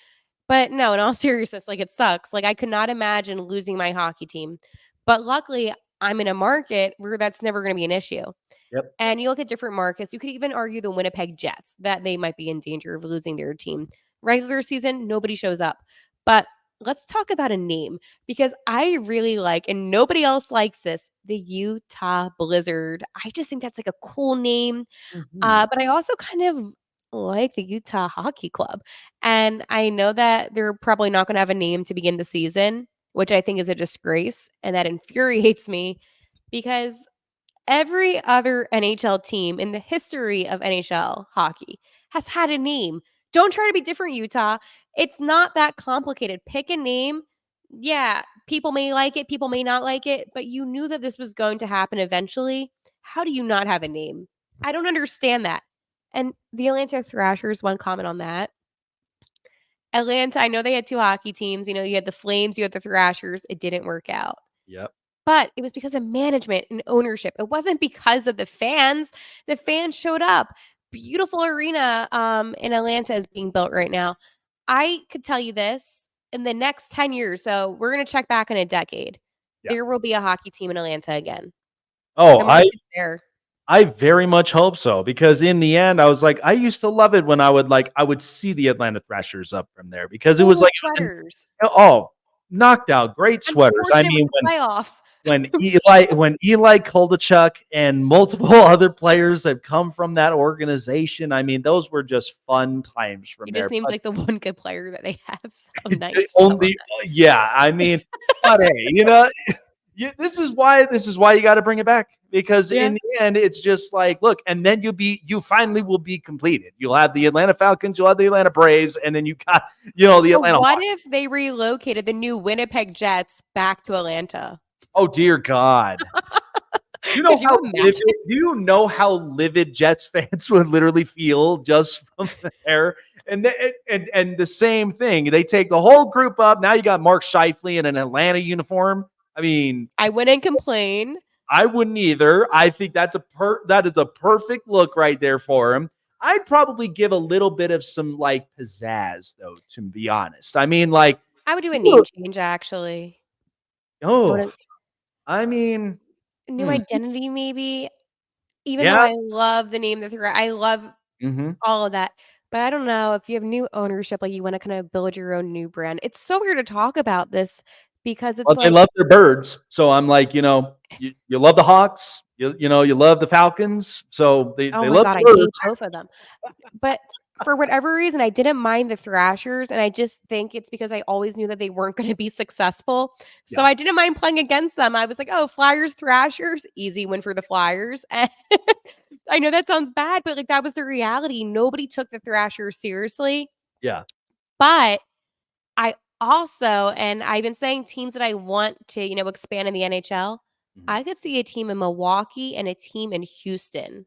but no, in all seriousness, like, it sucks. Like, I could not imagine losing my hockey team, but luckily, I'm in a market where that's never gonna be an issue.
Yep.
And you look at different markets, you could even argue the Winnipeg Jets, that they might be in danger of losing their team. Regular season, nobody shows up. But let's talk about a name because I really like, and nobody else likes this, the Utah Blizzard. I just think that's like a cool name.
Mhm.
But I also kind of like the Utah Hockey Club. And I know that they're probably not going to have a name to begin the season, which I think is a disgrace. And that infuriates me because every other NHL team in the history of NHL hockey has had a name. Don't try to be different, Utah. It's not that complicated. Pick a name. Yeah, people may like it, people may not like it, but you knew that this was going to happen eventually. How do you not have a name? I don't understand that. And the Atlanta Thrashers, one comment on that. Atlanta, I know they had 2 hockey teams. You had the Flames, you had the Thrashers. It didn't work out.
Yep.
But it was because of management and ownership. It wasn't because of the fans. The fans showed up. Beautiful arena in Atlanta is being built right now. I could tell you this in the next 10 years. So we're going to check back in a decade.
Yeah.
There will be a hockey team in Atlanta again.
Oh,
The market's there.
I very much hope so, because in the end, I was like, I used to love it when I would see the Atlanta Thrashers up from there because it was
Cool
like,
sweaters.
oh, knocked out, great sweaters. I
Unfortunate with
mean,
the playoffs.
when Eli Kovalchuk and multiple other players have come from that organization, I mean, those were just fun times from
He
there.
just seems
But
like the one good player that they have. So
the
nice.
only, yeah, I mean, but hey, this is why you got to bring it back, because
Yeah.
in the end, it's just like, look, and then you finally will be completed. You'll have the Atlanta Falcons, you'll have the Atlanta Braves, and then you got the
So
Atlanta
what
Hawks.
if they relocated the new Winnipeg Jets back to Atlanta?
Oh dear God. You know
Could you
how livid,
imagine?
do you know how livid Jets fans would literally feel just from there? And the same thing. They take the whole group up. Now you got Mark Scheifele in an Atlanta uniform. I mean,
I wouldn't complain.
I wouldn't either. I think that is a perfect look right there for him. I'd probably give a little bit of some like pizzazz though, to be honest. I mean, like,
I would do a name change, actually. I
oh,
would
I mean,
a new
hmm,
identity, maybe. Even though
Yeah.
I love the name, I love
Hmm.
all of that. But I don't know if you have new ownership, like you want to kind of build your own new brand. It's so weird to talk about this because it's
Well, they
like,
love their birds. So I'm like, you love the Hawks, you love the Falcons. So
oh
they
my
love
God,
the
I hate
birds.
both of them. But for whatever reason, I didn't mind the Thrashers, and I just think it's because I always knew that they weren't going to be successful. So
Yeah.
I didn't mind playing against them. I was like, oh, Flyers, Thrashers, easy win for the Flyers. And I know that sounds bad, but like that was the reality. Nobody took the Thrashers seriously.
Yeah.
But I also, and I've been saying teams that I want to, expand in the NHL.
Mhm.
I could see a team in Milwaukee and a team in Houston.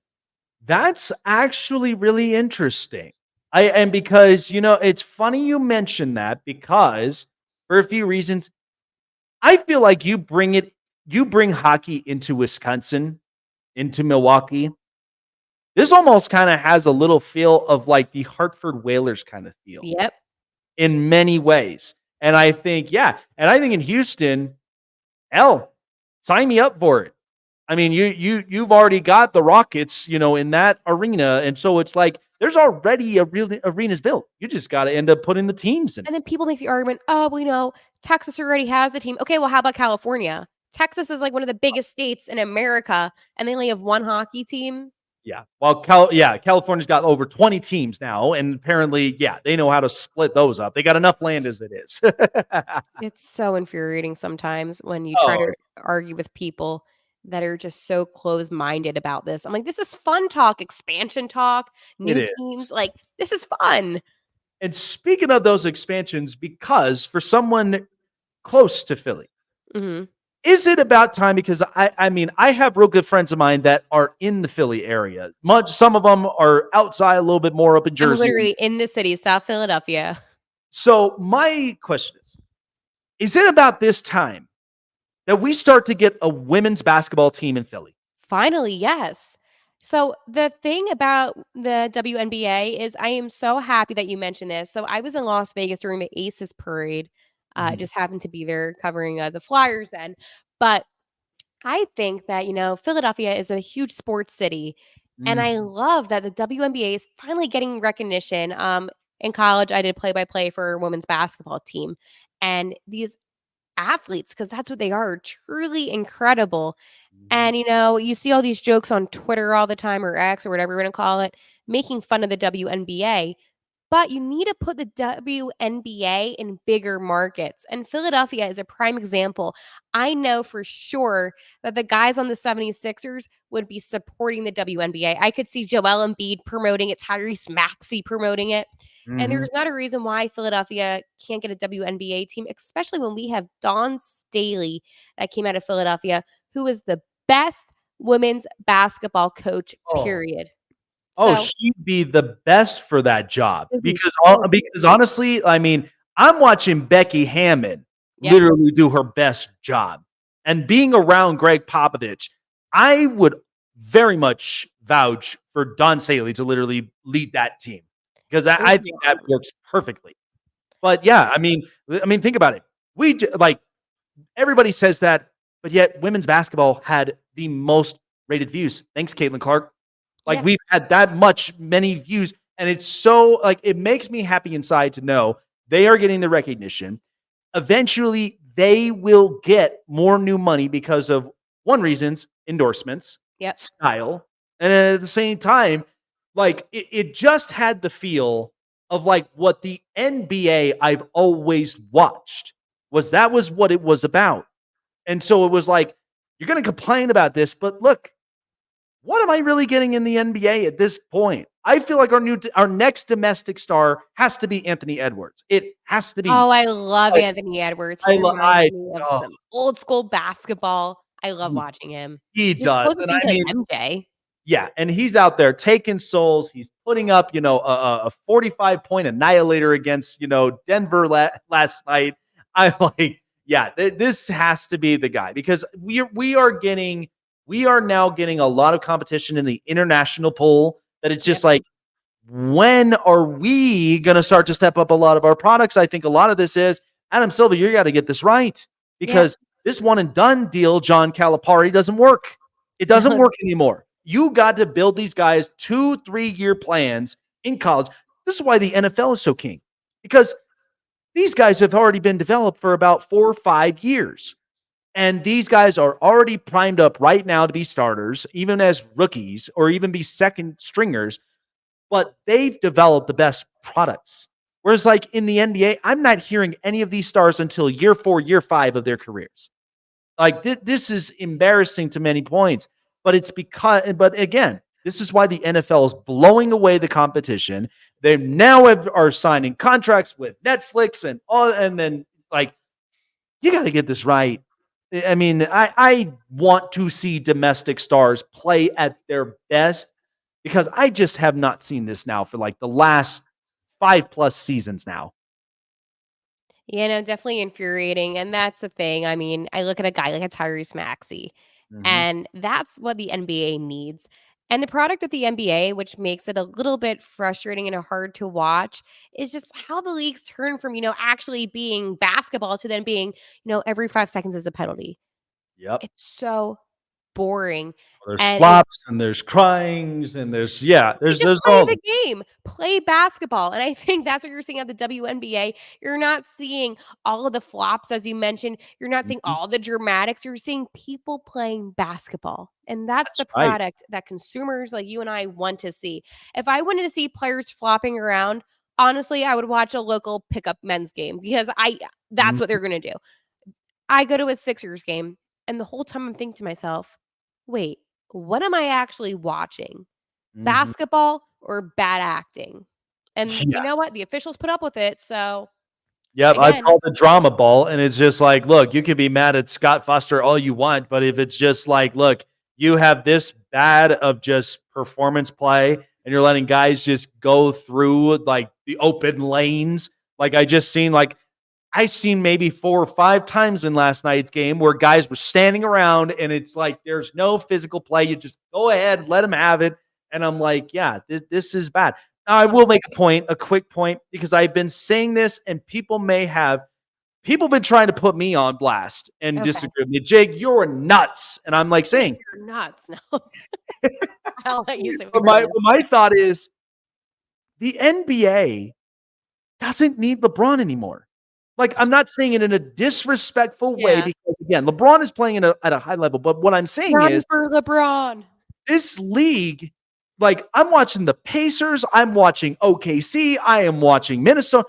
That's actually really interesting. And because, it's funny you mention that because for a few reasons, I feel like you bring hockey into Wisconsin, into Milwaukee. This almost kind of has a little feel of like the Hartford Whalers kind of feel
Yep.
in many ways. And I think, yeah, and I think in Houston, hell, sign me up for it. I mean, you've already got the Rockets, in that arena, and so it's like there's already a real arenas built. You just got to end up putting the teams in.
And then people make the argument, oh, well, Texas already has a team. Okay, well, how about California? Texas is like one of the biggest states in America, and they only have one hockey team.
Yeah. Well, California's got over 20 teams now, and apparently, yeah, they know how to split those up. They got enough land as it is.
It's so infuriating sometimes when you try
Oh,
to argue with people that are just so close-minded about this. I'm like, this is fun talk, expansion talk,
it
new teams.
is.
Like, this is fun.
And speaking of those expansions, because for someone close to Philly,
Mhm.
is it about time? Because I mean, I have real good friends of mine that are in the Philly area. Some of them are outside a little bit more up in
I'm
Jersey.
literally in the city, South Philadelphia.
So my question is it about this time that we start to get a women's basketball team in Philly?
Finally, yes. So the thing about the WNBA is I am so happy that you mentioned this. So I was in Las Vegas during the Aces parade.
Mhm.
Just happened to be there covering the Flyers then. But I think that, Philadelphia is a huge sports city. And I
Mhm.
love that the WNBA is finally getting recognition. In college, I did play by play for a women's basketball team. And these athletes, because that's what they are, truly incredible.
Mhm.
And, you see all these jokes on Twitter all the time, or X or whatever you wanna call it, making fun of the WNBA, but you need to put the WNBA in bigger markets, and Philadelphia is a prime example. I know for sure that the guys on the 76ers would be supporting the WNBA. I could see Joel Embiid promoting it, Tyrese Maxey promoting it, and
Mhm.
there's not a reason why Philadelphia can't get a WNBA team, especially when we have Dawn Staley that came out of Philadelphia, who is the best women's basketball coach,
Oh.
period.
Oh,
So,
she'd be the best for that job
it'd be
because
so
because honestly, I mean, I'm watching Becky Hammon
Yep.
literally do her best job. And being around Greg Popovich, I would very much vouch for Don Saley to literally lead that team because I
It'd
think
be
that
awesome.
works perfectly. But yeah, I mean, think about it. Like everybody says that, but yet women's basketball had the most rated views. Thanks, Caitlin Clark. Like
Yeah.
we've had that many views, and it's so like it makes me happy inside to know they are getting the recognition. Eventually, they will get more new money because of one reasons endorsements,
Yep.
style, and at the same time, like it just had the feel of like what the NBA I've always watched was what it was about. And so it was like, you're going to complain about this, but look, what am I really getting in the NBA at this point? I feel like our next domestic star has to be Anthony Edwards. It has to be.
Oh, I love
Like,
Anthony Edwards. He
I, lo-
reminds
I,
me of
oh,
some old school basketball. I love watching him.
he
He's
does,
closest
and
thing
I
to, like,
mean,
MJ.
yeah, and he's out there taking souls. He's putting up, a 45-point annihilator against, Denver last night. I'm like, yeah, this has to be the guy because we are now getting a lot of competition in the international pool that it's
Yep.
just like, when are we going to start to step up a lot of our products? I think a lot of this is Adam Silver. You got to get this right
Yeah.
because this one and done deal, John Calipari, doesn't work. It doesn't
No,
work anymore. You got to build these guys 2-3 year plans in college. This is why the NFL is so king, because these guys have already been developed for about 4 or 5 years. And these guys are already primed up right now to be starters, even as rookies or even be second stringers, but they've developed the best products. Whereas, like in the NBA, I'm not hearing any of these stars until year 4, year 5 of their careers. Like this is embarrassing to many points, but it's because, but again, this is why the NFL is blowing away the competition. They now are signing contracts with Netflix and all, and then like you got to get this right. I mean, I want to see domestic stars play at their best because I just have not seen this now for like the last 5+ seasons now.
Yeah, no, definitely infuriating, and that's the thing. I mean, I look at a guy like a Tyrese Maxey,
Mhm.
and that's what the NBA needs. And the product of the NBA, which makes it a little bit frustrating and hard to watch, is just how the leagues turn from, actually being basketball to then being, every 5 seconds is a penalty.
Yep.
It's so boring.
There's
And it
flops and there's cryings and there's yeah,
You
there's
just
there's
play
all
the game, play basketball, and I think that's what you're seeing at the WNBA. You're not seeing all of the flops, as you mentioned. You're not seeing
Mhm.
all the dramatics. You're seeing people playing basketball, and that's
That's
the
right.
product that consumers like you and I want to see. If I wanted to see players flopping around, honestly, I would watch a local pickup men's game because that's what
Mhm.
they're gonna do. I go to a Sixers game, and the whole time I'm thinking to myself, wait, what am I actually watching?
Mhm.
Basketball or bad acting? And you
Yeah.
know what? The officials put up with it, so
Yep, I've
again,
called it drama ball, and it's just like, look, you can be mad at Scott Foster all you want, but if it's just like, look, you have this bad of just performance play, and you're letting guys just go through like the open lanes. Like I seen maybe 4 or 5 times in last night's game where guys were standing around, and it's like there's no physical play. You just go ahead, let them have it, and I'm like, yeah, this is bad. Now, I will make a point, a quick point, because I've been saying this, and people been trying to put me on blast and
okay.
disagree with me. Jake, you're nuts, and I'm like
Jake,
saying,
you're nuts. No, I'll let you say what
but
you're
my
gonna
my
say.
thought is the NBA doesn't need LeBron anymore. Like, I'm not saying it in a disrespectful way
Yeah.
because, again, LeBron is playing at a high level. But what I'm saying
Run
is
for LeBron.
this league, like, I'm watching the Pacers, I'm watching OKC, I am watching Minnesota.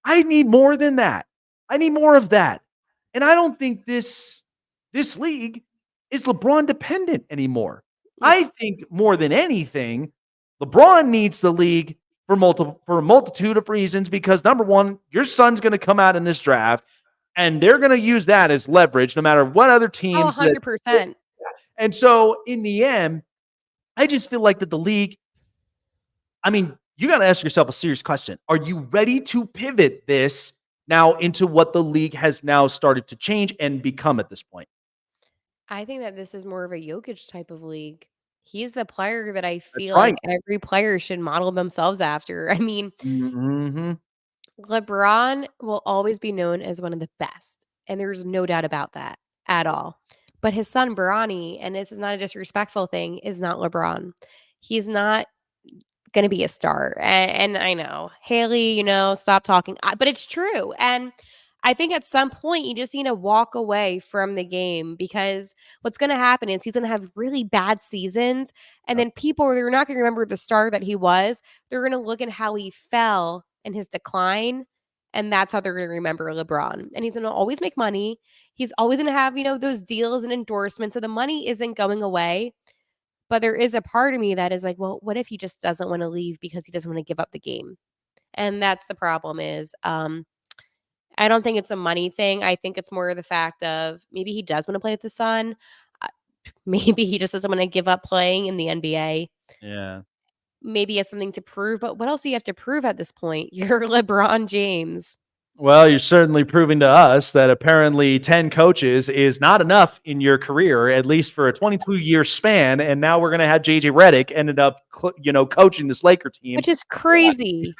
I need more than that. I need more of that. And I don't think this league is LeBron dependent anymore.
No.
I think more than anything, LeBron needs the league for a multitude of reasons because number one, your son's going to come out in this draft and they're going to use that as leverage no matter what other
Oh,
teams that
100%.
and so in the end, I just feel like that the league I mean, you got to ask yourself a serious question. Are you ready to pivot this now into what the league has now started to change and become at this point?
I think that this is more of a Jokic type of league. He's the player that I
That's
feel like
right.
every player should model themselves after. I mean,
Mhm.
LeBron will always be known as one of the best, and there's no doubt about that at all. But his son Bronny, and this is not a disrespectful thing, is not LeBron. He's not gonna be a star. And I know, Haley, stop talking. But it's true. And I think at some point you just need to walk away from the game because what's going to happen is he's going to have really bad seasons. And
Yep.
then people, they're not going to remember the star that he was. They're going to look at how he fell in his decline. And that's how they're going to remember LeBron. And he's going to always make money. He's always going to have, those deals and endorsements. So the money isn't going away. But there is a part of me that is like, well, what if he just doesn't want to leave because he doesn't want to give up the game? And that's the problem is I don't think it's a money thing. I think it's more the fact of maybe he does want to play with the Sun. Uh, Maybe he just doesn't want to give up playing in the NBA.
Yeah.
Maybe he has something to prove, but what else do you have to prove at this point? You're LeBron James.
Well, you're certainly proving to us that apparently 10 coaches is not enough in your career, at least for a 22-year span. And now we're going to have JJ Redick ended up, coaching this Laker team.
Which is crazy,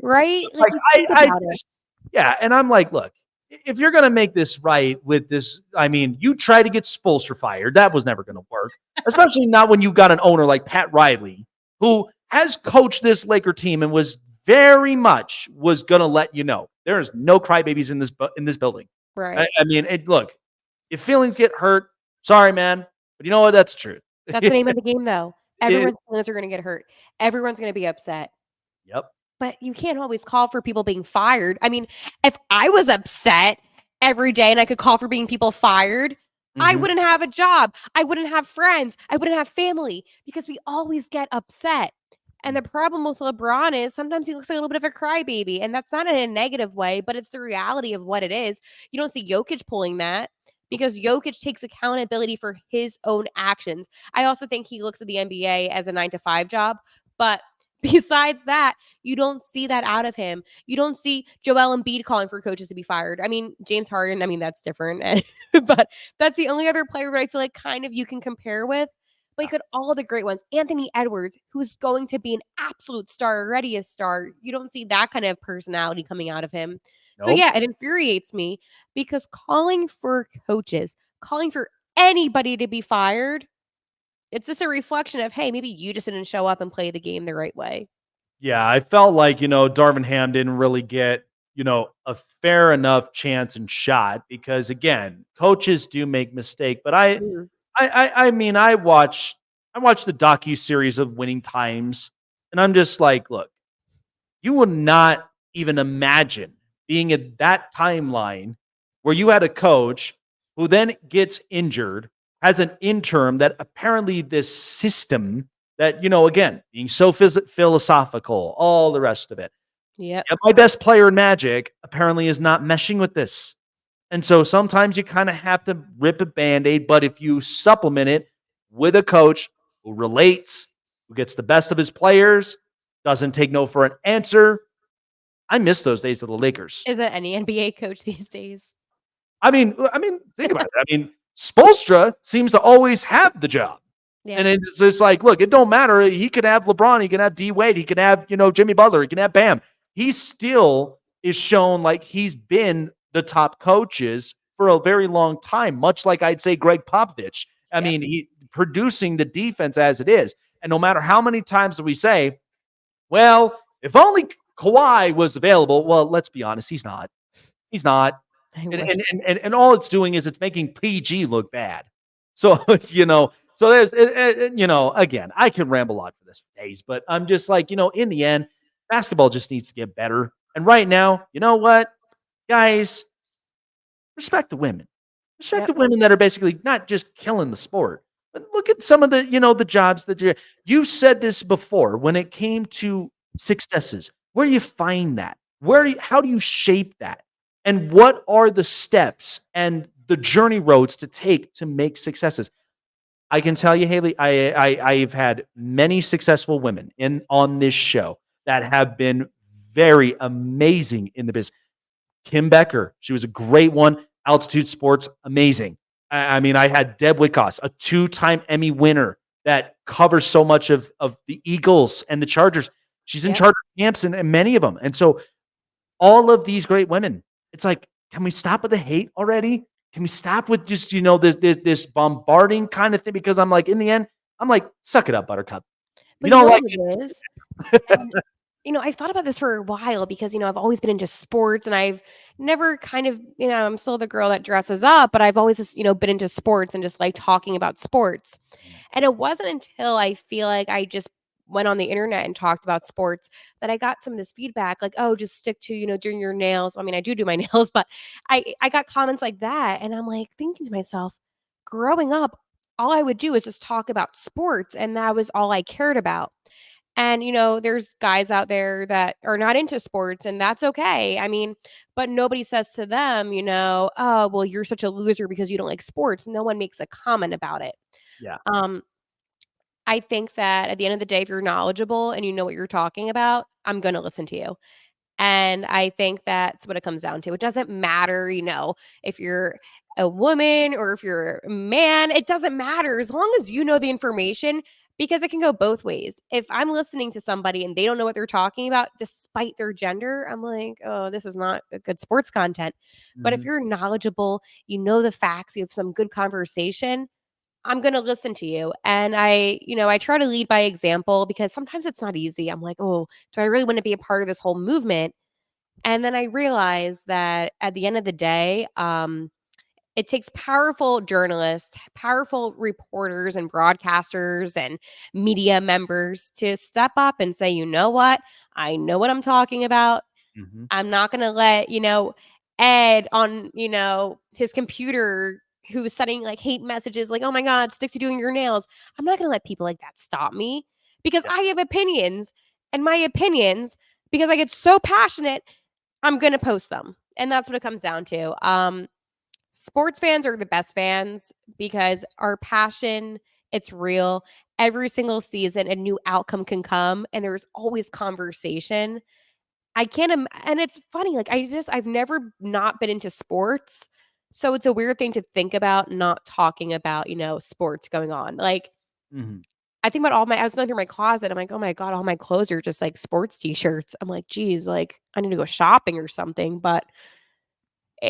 right? Like
Like
you
I,
think
I
about it.
just, yeah. And I'm like, look, if you're going to make this right with this, I mean, you try to get Spoelstra fired. That was never going to work, especially not when you got an owner like Pat Riley, who has coached this Laker team and was very much was going to let you know there is no crybabies in this building.
Right.
I mean, look, if feelings get hurt, sorry, man, but you know what? That's true.
That's the name of the game, though.
It,
Everyone's feelings are gonna get hurt. Everyone's gonna be upset.
yep.
But you can't always call for people being fired. I mean, if I was upset every day and I could call for being people fired, I
Mhm.
wouldn't have a job. I wouldn't have friends. I wouldn't have family because we always get upset. And the problem with LeBron is sometimes he looks like a little bit of a crybaby. And that's not in a negative way, but it's the reality of what it is. You don't see Jokic pulling that because Jokic takes accountability for his own actions. I also think he looks at the NBA as a 9 to 5 job. But besides that, you don't see that out of him. You don't see Joel Embiid calling for coaches to be fired. I mean, James Harden, I mean, that's different. But that's the only other player that I feel like kind of you can compare with. But you got all the great ones. Anthony Edwards, who's going to be an absolute star, already a star. You don't see that kind of personality coming out of him. So
Nope.
yeah, it infuriates me because calling for coaches, calling for anybody to be fired, it's just a reflection of, hey, maybe you just didn't show up and play the game the right way.
Yeah, I felt like, Darvin Ham didn't really get, a fair enough chance and shot because again, coaches do make mistake, but
Mhm.
I mean, I watched the docu series of Winning Times and I'm just like, look, you would not even imagine being in that timeline where you had a coach who then gets injured, has an interim that apparently this system that, again, being so philosophical, all the rest of it.
Yep.
Yeah, my best player in Magic apparently is not meshing with this. And so sometimes you kind of have to rip a band aid. But if you supplement it with a coach who relates, who gets the best of his players, doesn't take no for an answer, I miss those days of the Lakers.
Isn't any NBA coach these days?
I mean, think about it. I mean, Spoelstra seems to always have the job.
Yeah.
And it's just like, look, it don't matter. He could have LeBron, he can have D Wade, he can have, Jimmy Butler, he can have Bam. He still is shown like he's been the top coaches for a very long time, much like I'd say Greg Popovich. I
Yep.
mean, he producing the defense as it is. And no matter how many times that we say, well, if only Kawhi was available, well, let's be honest, he's not. He's not.
I
And
wish.
and all it's doing is it's making PG look bad. So, so there's again, I can ramble on for this for days, but I'm just like, in the end, basketball just needs to get better. And right now, you know what? Guys, respect the women. Respect
Yep.
the women that are basically not just killing the sport. But look at some of the, the jobs that you said this before when it came to successes. Where do you find that? How do you shape that? And what are the steps and the journey roads to take to make successes? I can tell you, Haley, I've had many successful women on this show that have been very amazing in the business. Kim Becker, she was a great one. Altitude Sports, amazing. I mean, I had Deb Wickoss, a 2-time Emmy winner that covers so much of the Eagles and the Chargers. She's in
Yep.
charge of camps and many of them. And so all of these great women, it's like, can we stop with the hate already? Can we stop with just, this bombarding kind of thing? Because I'm like, in the end, I'm like, suck it up, Buttercup. You
But you
don't
know
like
what
it.
it is? And, I thought about this for a while because, I've always been into sports and I've never kind of, I'm still the girl that dresses up, but I've always just, been into sports and just like talking about sports. And it wasn't until I feel like I just went on the internet and talked about sports that I got some of this feedback like, oh, just stick to, doing your nails. I mean, I do my nails, but I got comments like that. And I'm like thinking to myself, growing up, all I would do is just talk about sports. And that was all I cared about. And, there's guys out there that are not into sports, and that's okay. I mean, but nobody says to them, oh, well, you're such a loser because you don't like sports. No one makes a comment about it.
Yeah.
Um, I think that at the end of the day, if you're knowledgeable and you know what you're talking about, I'm going to listen to you. And I think that's what it comes down to. It doesn't matter, if you're a woman or if you're a man, it doesn't matter as long as you know the information, because it can go both ways. If I'm listening to somebody and they don't know what they're talking about despite their gender, I'm like, oh, this is not a good sports content. But if
Mhm.
you're knowledgeable, you know the facts, you have some good conversation, I'm going to listen to you. And I try to lead by example because sometimes it's not easy. I'm like, oh, do I really want to be a part of this whole movement? And then I realize that at the end of the day, it takes powerful journalists, powerful reporters and broadcasters and media members to step up and say, you know what? I know what I'm talking about.
Mhm.
I'm not going to let, Ed on, his computer who's sending like hate messages like, oh my God, stick to doing your nails. I'm not going to let people like that stop me because
Yeah.
I have opinions, and my opinions, because I get so passionate, I'm going to post them. And that's what it comes down to. Sports fans are the best fans because our passion, it's real. Every single season, a new outcome can come, and there's always conversation. I can't and it's funny, like, I've never not been into sports, so it's a weird thing to think about not talking about, sports going on. Like,
Mhm.
I think about I was going through my closet, I'm like, "Oh my god, all my clothes are just, like, sports t-shirts." I'm like, "Geez, like, I need to go shopping or something," but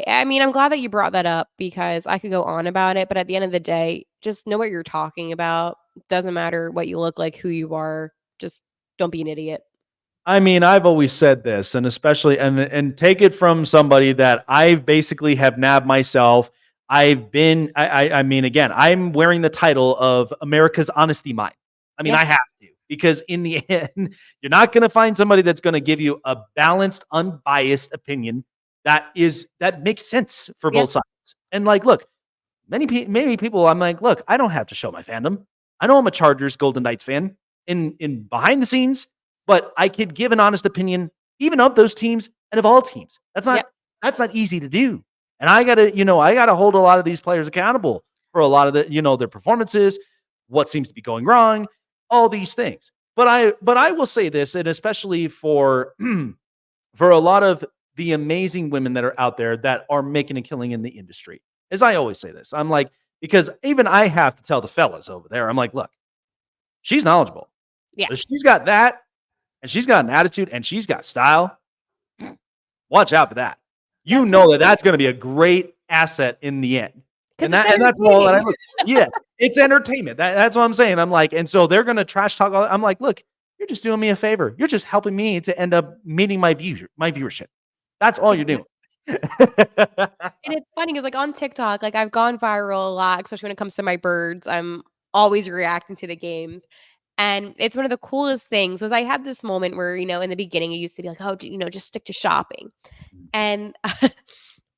I mean, I'm glad that you brought that up because I could go on about it, but at the end of the day, just know what you're talking about. Doesn't matter what you look like, who you are, just don't be an idiot.
I mean, I've always said this, and especially and take it from somebody that I've basically have nabbed myself. I've been I mean, again, I'm wearing the title of America's honesty mind. I mean,
Yeah,
I have to because in the end, you're not going to find somebody that's going to give you a balanced, unbiased opinion that makes sense for
yeah,
both sides. And like, look, many people, I'm like, look, I don't have to show my fandom. I know I'm a Chargers Golden Knights fan in behind the scenes, but I could give an honest opinion even of those teams and of all teams.
yep.
That's not easy to do. And I gotta hold a lot of these players accountable for a lot of their performances, what seems to be going wrong, all these things. But I will say this, and especially for for a lot of the amazing women that are out there that are making a killing in the industry. As I always say this, I'm like, because even I have to tell the fellas over there, I'm like, look, she's knowledgeable.
Yeah.
If she's got that, and she's got an attitude, and she's got style, watch out for that. You
That's
know
right.
that that's going to be a great asset in the end.
'Cause
And
it's
that's all that I
entertaining.
look. Yeah, it's entertainment. That's what I'm saying. I'm like, and so they're going to trash talk. I'm like, look, you're just doing me a favor. You're just helping me to end up meeting my viewership. That's all you're doing.
And it's funny because, like, on TikTok, like, I've gone viral a lot, especially when it comes to my birds. I'm always reacting to the games, and it's one of the coolest things. Is I had this moment where, in the beginning, it used to be like, "Oh, just stick to shopping." And,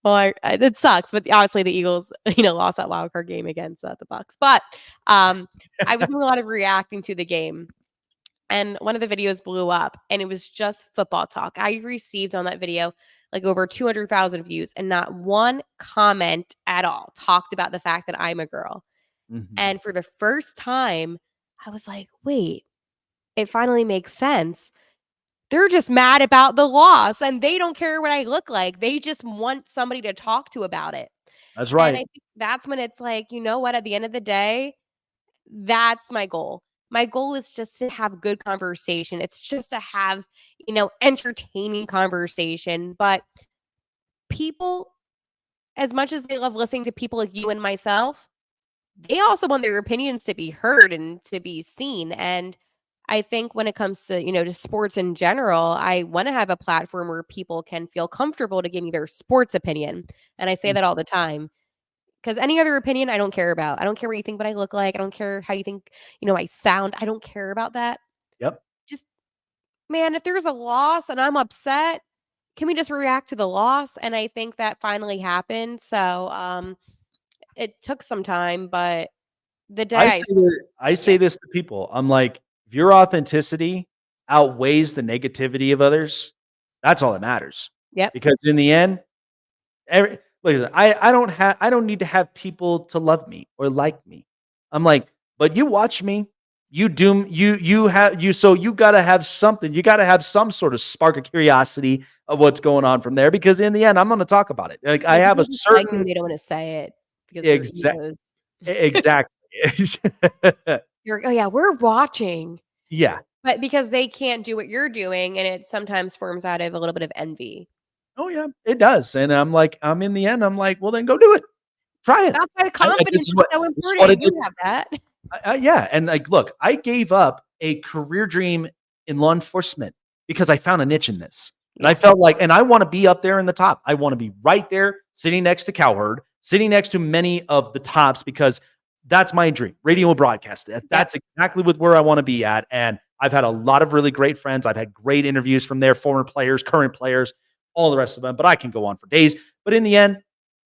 well, it sucks, but obviously the Eagles, lost that wild card game against, the Bucks. But, I was doing a lot of reacting to the game, and one of the videos blew up, and it was just football talk. I received on that video like over 200,000 views, and not one comment at all talked about the fact that I'm a girl.
Mhm.
And for the first time, I was like, wait, it finally makes sense. They're just mad about the loss and they don't care what I look like. They just want somebody to talk to about it.
That's
And I
right.
think that's when it's like, you know what, at the end of the day, that's my goal. My goal is just to have good conversation. It's just to have, entertaining conversation. But people, as much as they love listening to people like you and myself, they also want their opinions to be heard and to be seen. And I think when it comes to, just sports in general, I want to have a platform where people can feel comfortable to give me their sports opinion. And I say
Mm.
that all the time. Because any other opinion, I don't care about. I don't care what you think what I look like. I don't care how you think, I sound. I don't care about that.
Yep.
Just, man, if there's a loss and I'm upset, can we just react to the loss? And I think that finally happened. So it took some time, but the day
I
I,
say that I
yeah,
say this to people. I'm like, if your authenticity outweighs the negativity of others, that's all that matters.
yep,
Because in the end, listen, I don't need to have people to love me or like me. I'm like, but you watch me, so you gotta have something. You gotta have some sort of spark of curiosity of what's going on from there. Because in the end, I'm gonna talk about it. Like I
yeah,
have
people
a
just like me,
certain
they don't wanna say it. because their
Exactly.
egos.
Exactly.
You're, oh yeah, we're watching,
Yeah.
but because they can't do what you're doing, and it sometimes forms out of a little bit of envy.
Oh, yeah, it does, and I'm in the end, I'm like, "Well, then go do it. Try it."
That's why the
This
confidence
is
is
what
so
this is what I
important.
did.
You have that.
Yeah, and, like, look, I gave up a career dream in law enforcement because I found a niche in this, and I
Yeah.
felt like and I wanna be up there in the top. I wanna be right there sitting next to Cowherd, sitting next to many of the tops because that's my dream, radio and broadcast.
Yep.
That's exactly with where I wanna be at, and I've had a lot of really great friends. I've had great interviews from their former players, current players, all the rest of them, but I can go on for days. But in the end,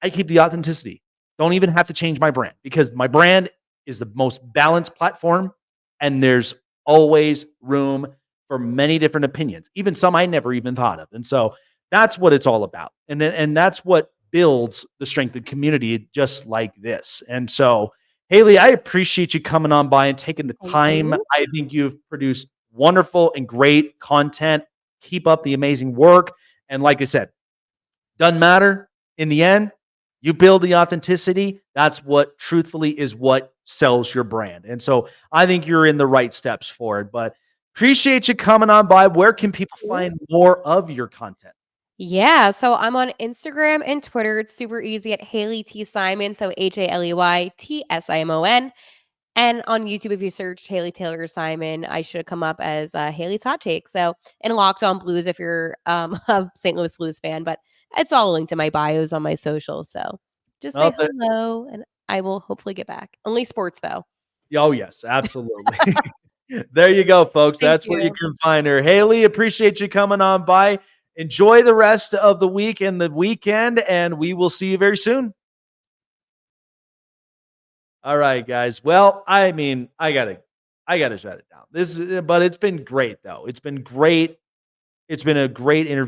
I keep the authenticity. Don't even have to change my brand because my brand is the most balanced platform, and there's always room for many different opinions, even some I never even thought of. And so that's what it's all about. And that's what builds the strength of community just like this. And so, Haley, I appreciate you coming on by and taking the
Thank
time.
you.
I think you've produced wonderful and great content. Keep up the amazing work. And like I said, doesn't matter in the end. You build the authenticity. That's what truthfully is what sells your brand. And so I think you're in the right steps for it. But appreciate you coming on by. Where can people find more of your content?
Yeah, so I'm on Instagram and Twitter. It's super easy at Haley T Simon, so HALEYTSIMON. And on YouTube, if you search Haley Taylor Simon, I should come up as Haley's Hot Take. So, and Locked On Blues if you're a St. Louis Blues fan, but it's all linked to my bios on my socials. So just say
Oh,
hello and I will hopefully get back. Only sports though.
oh yes, absolutely. There you go, folks.
Thank
That's where you
you.
can find her. Haley, appreciate you coming on by. Enjoy the rest of the week and the weekend, and we will see you very soon. All right, guys. Well, I mean, I gotta shut it down. But it's been great though. It's been great. It's been a great interview.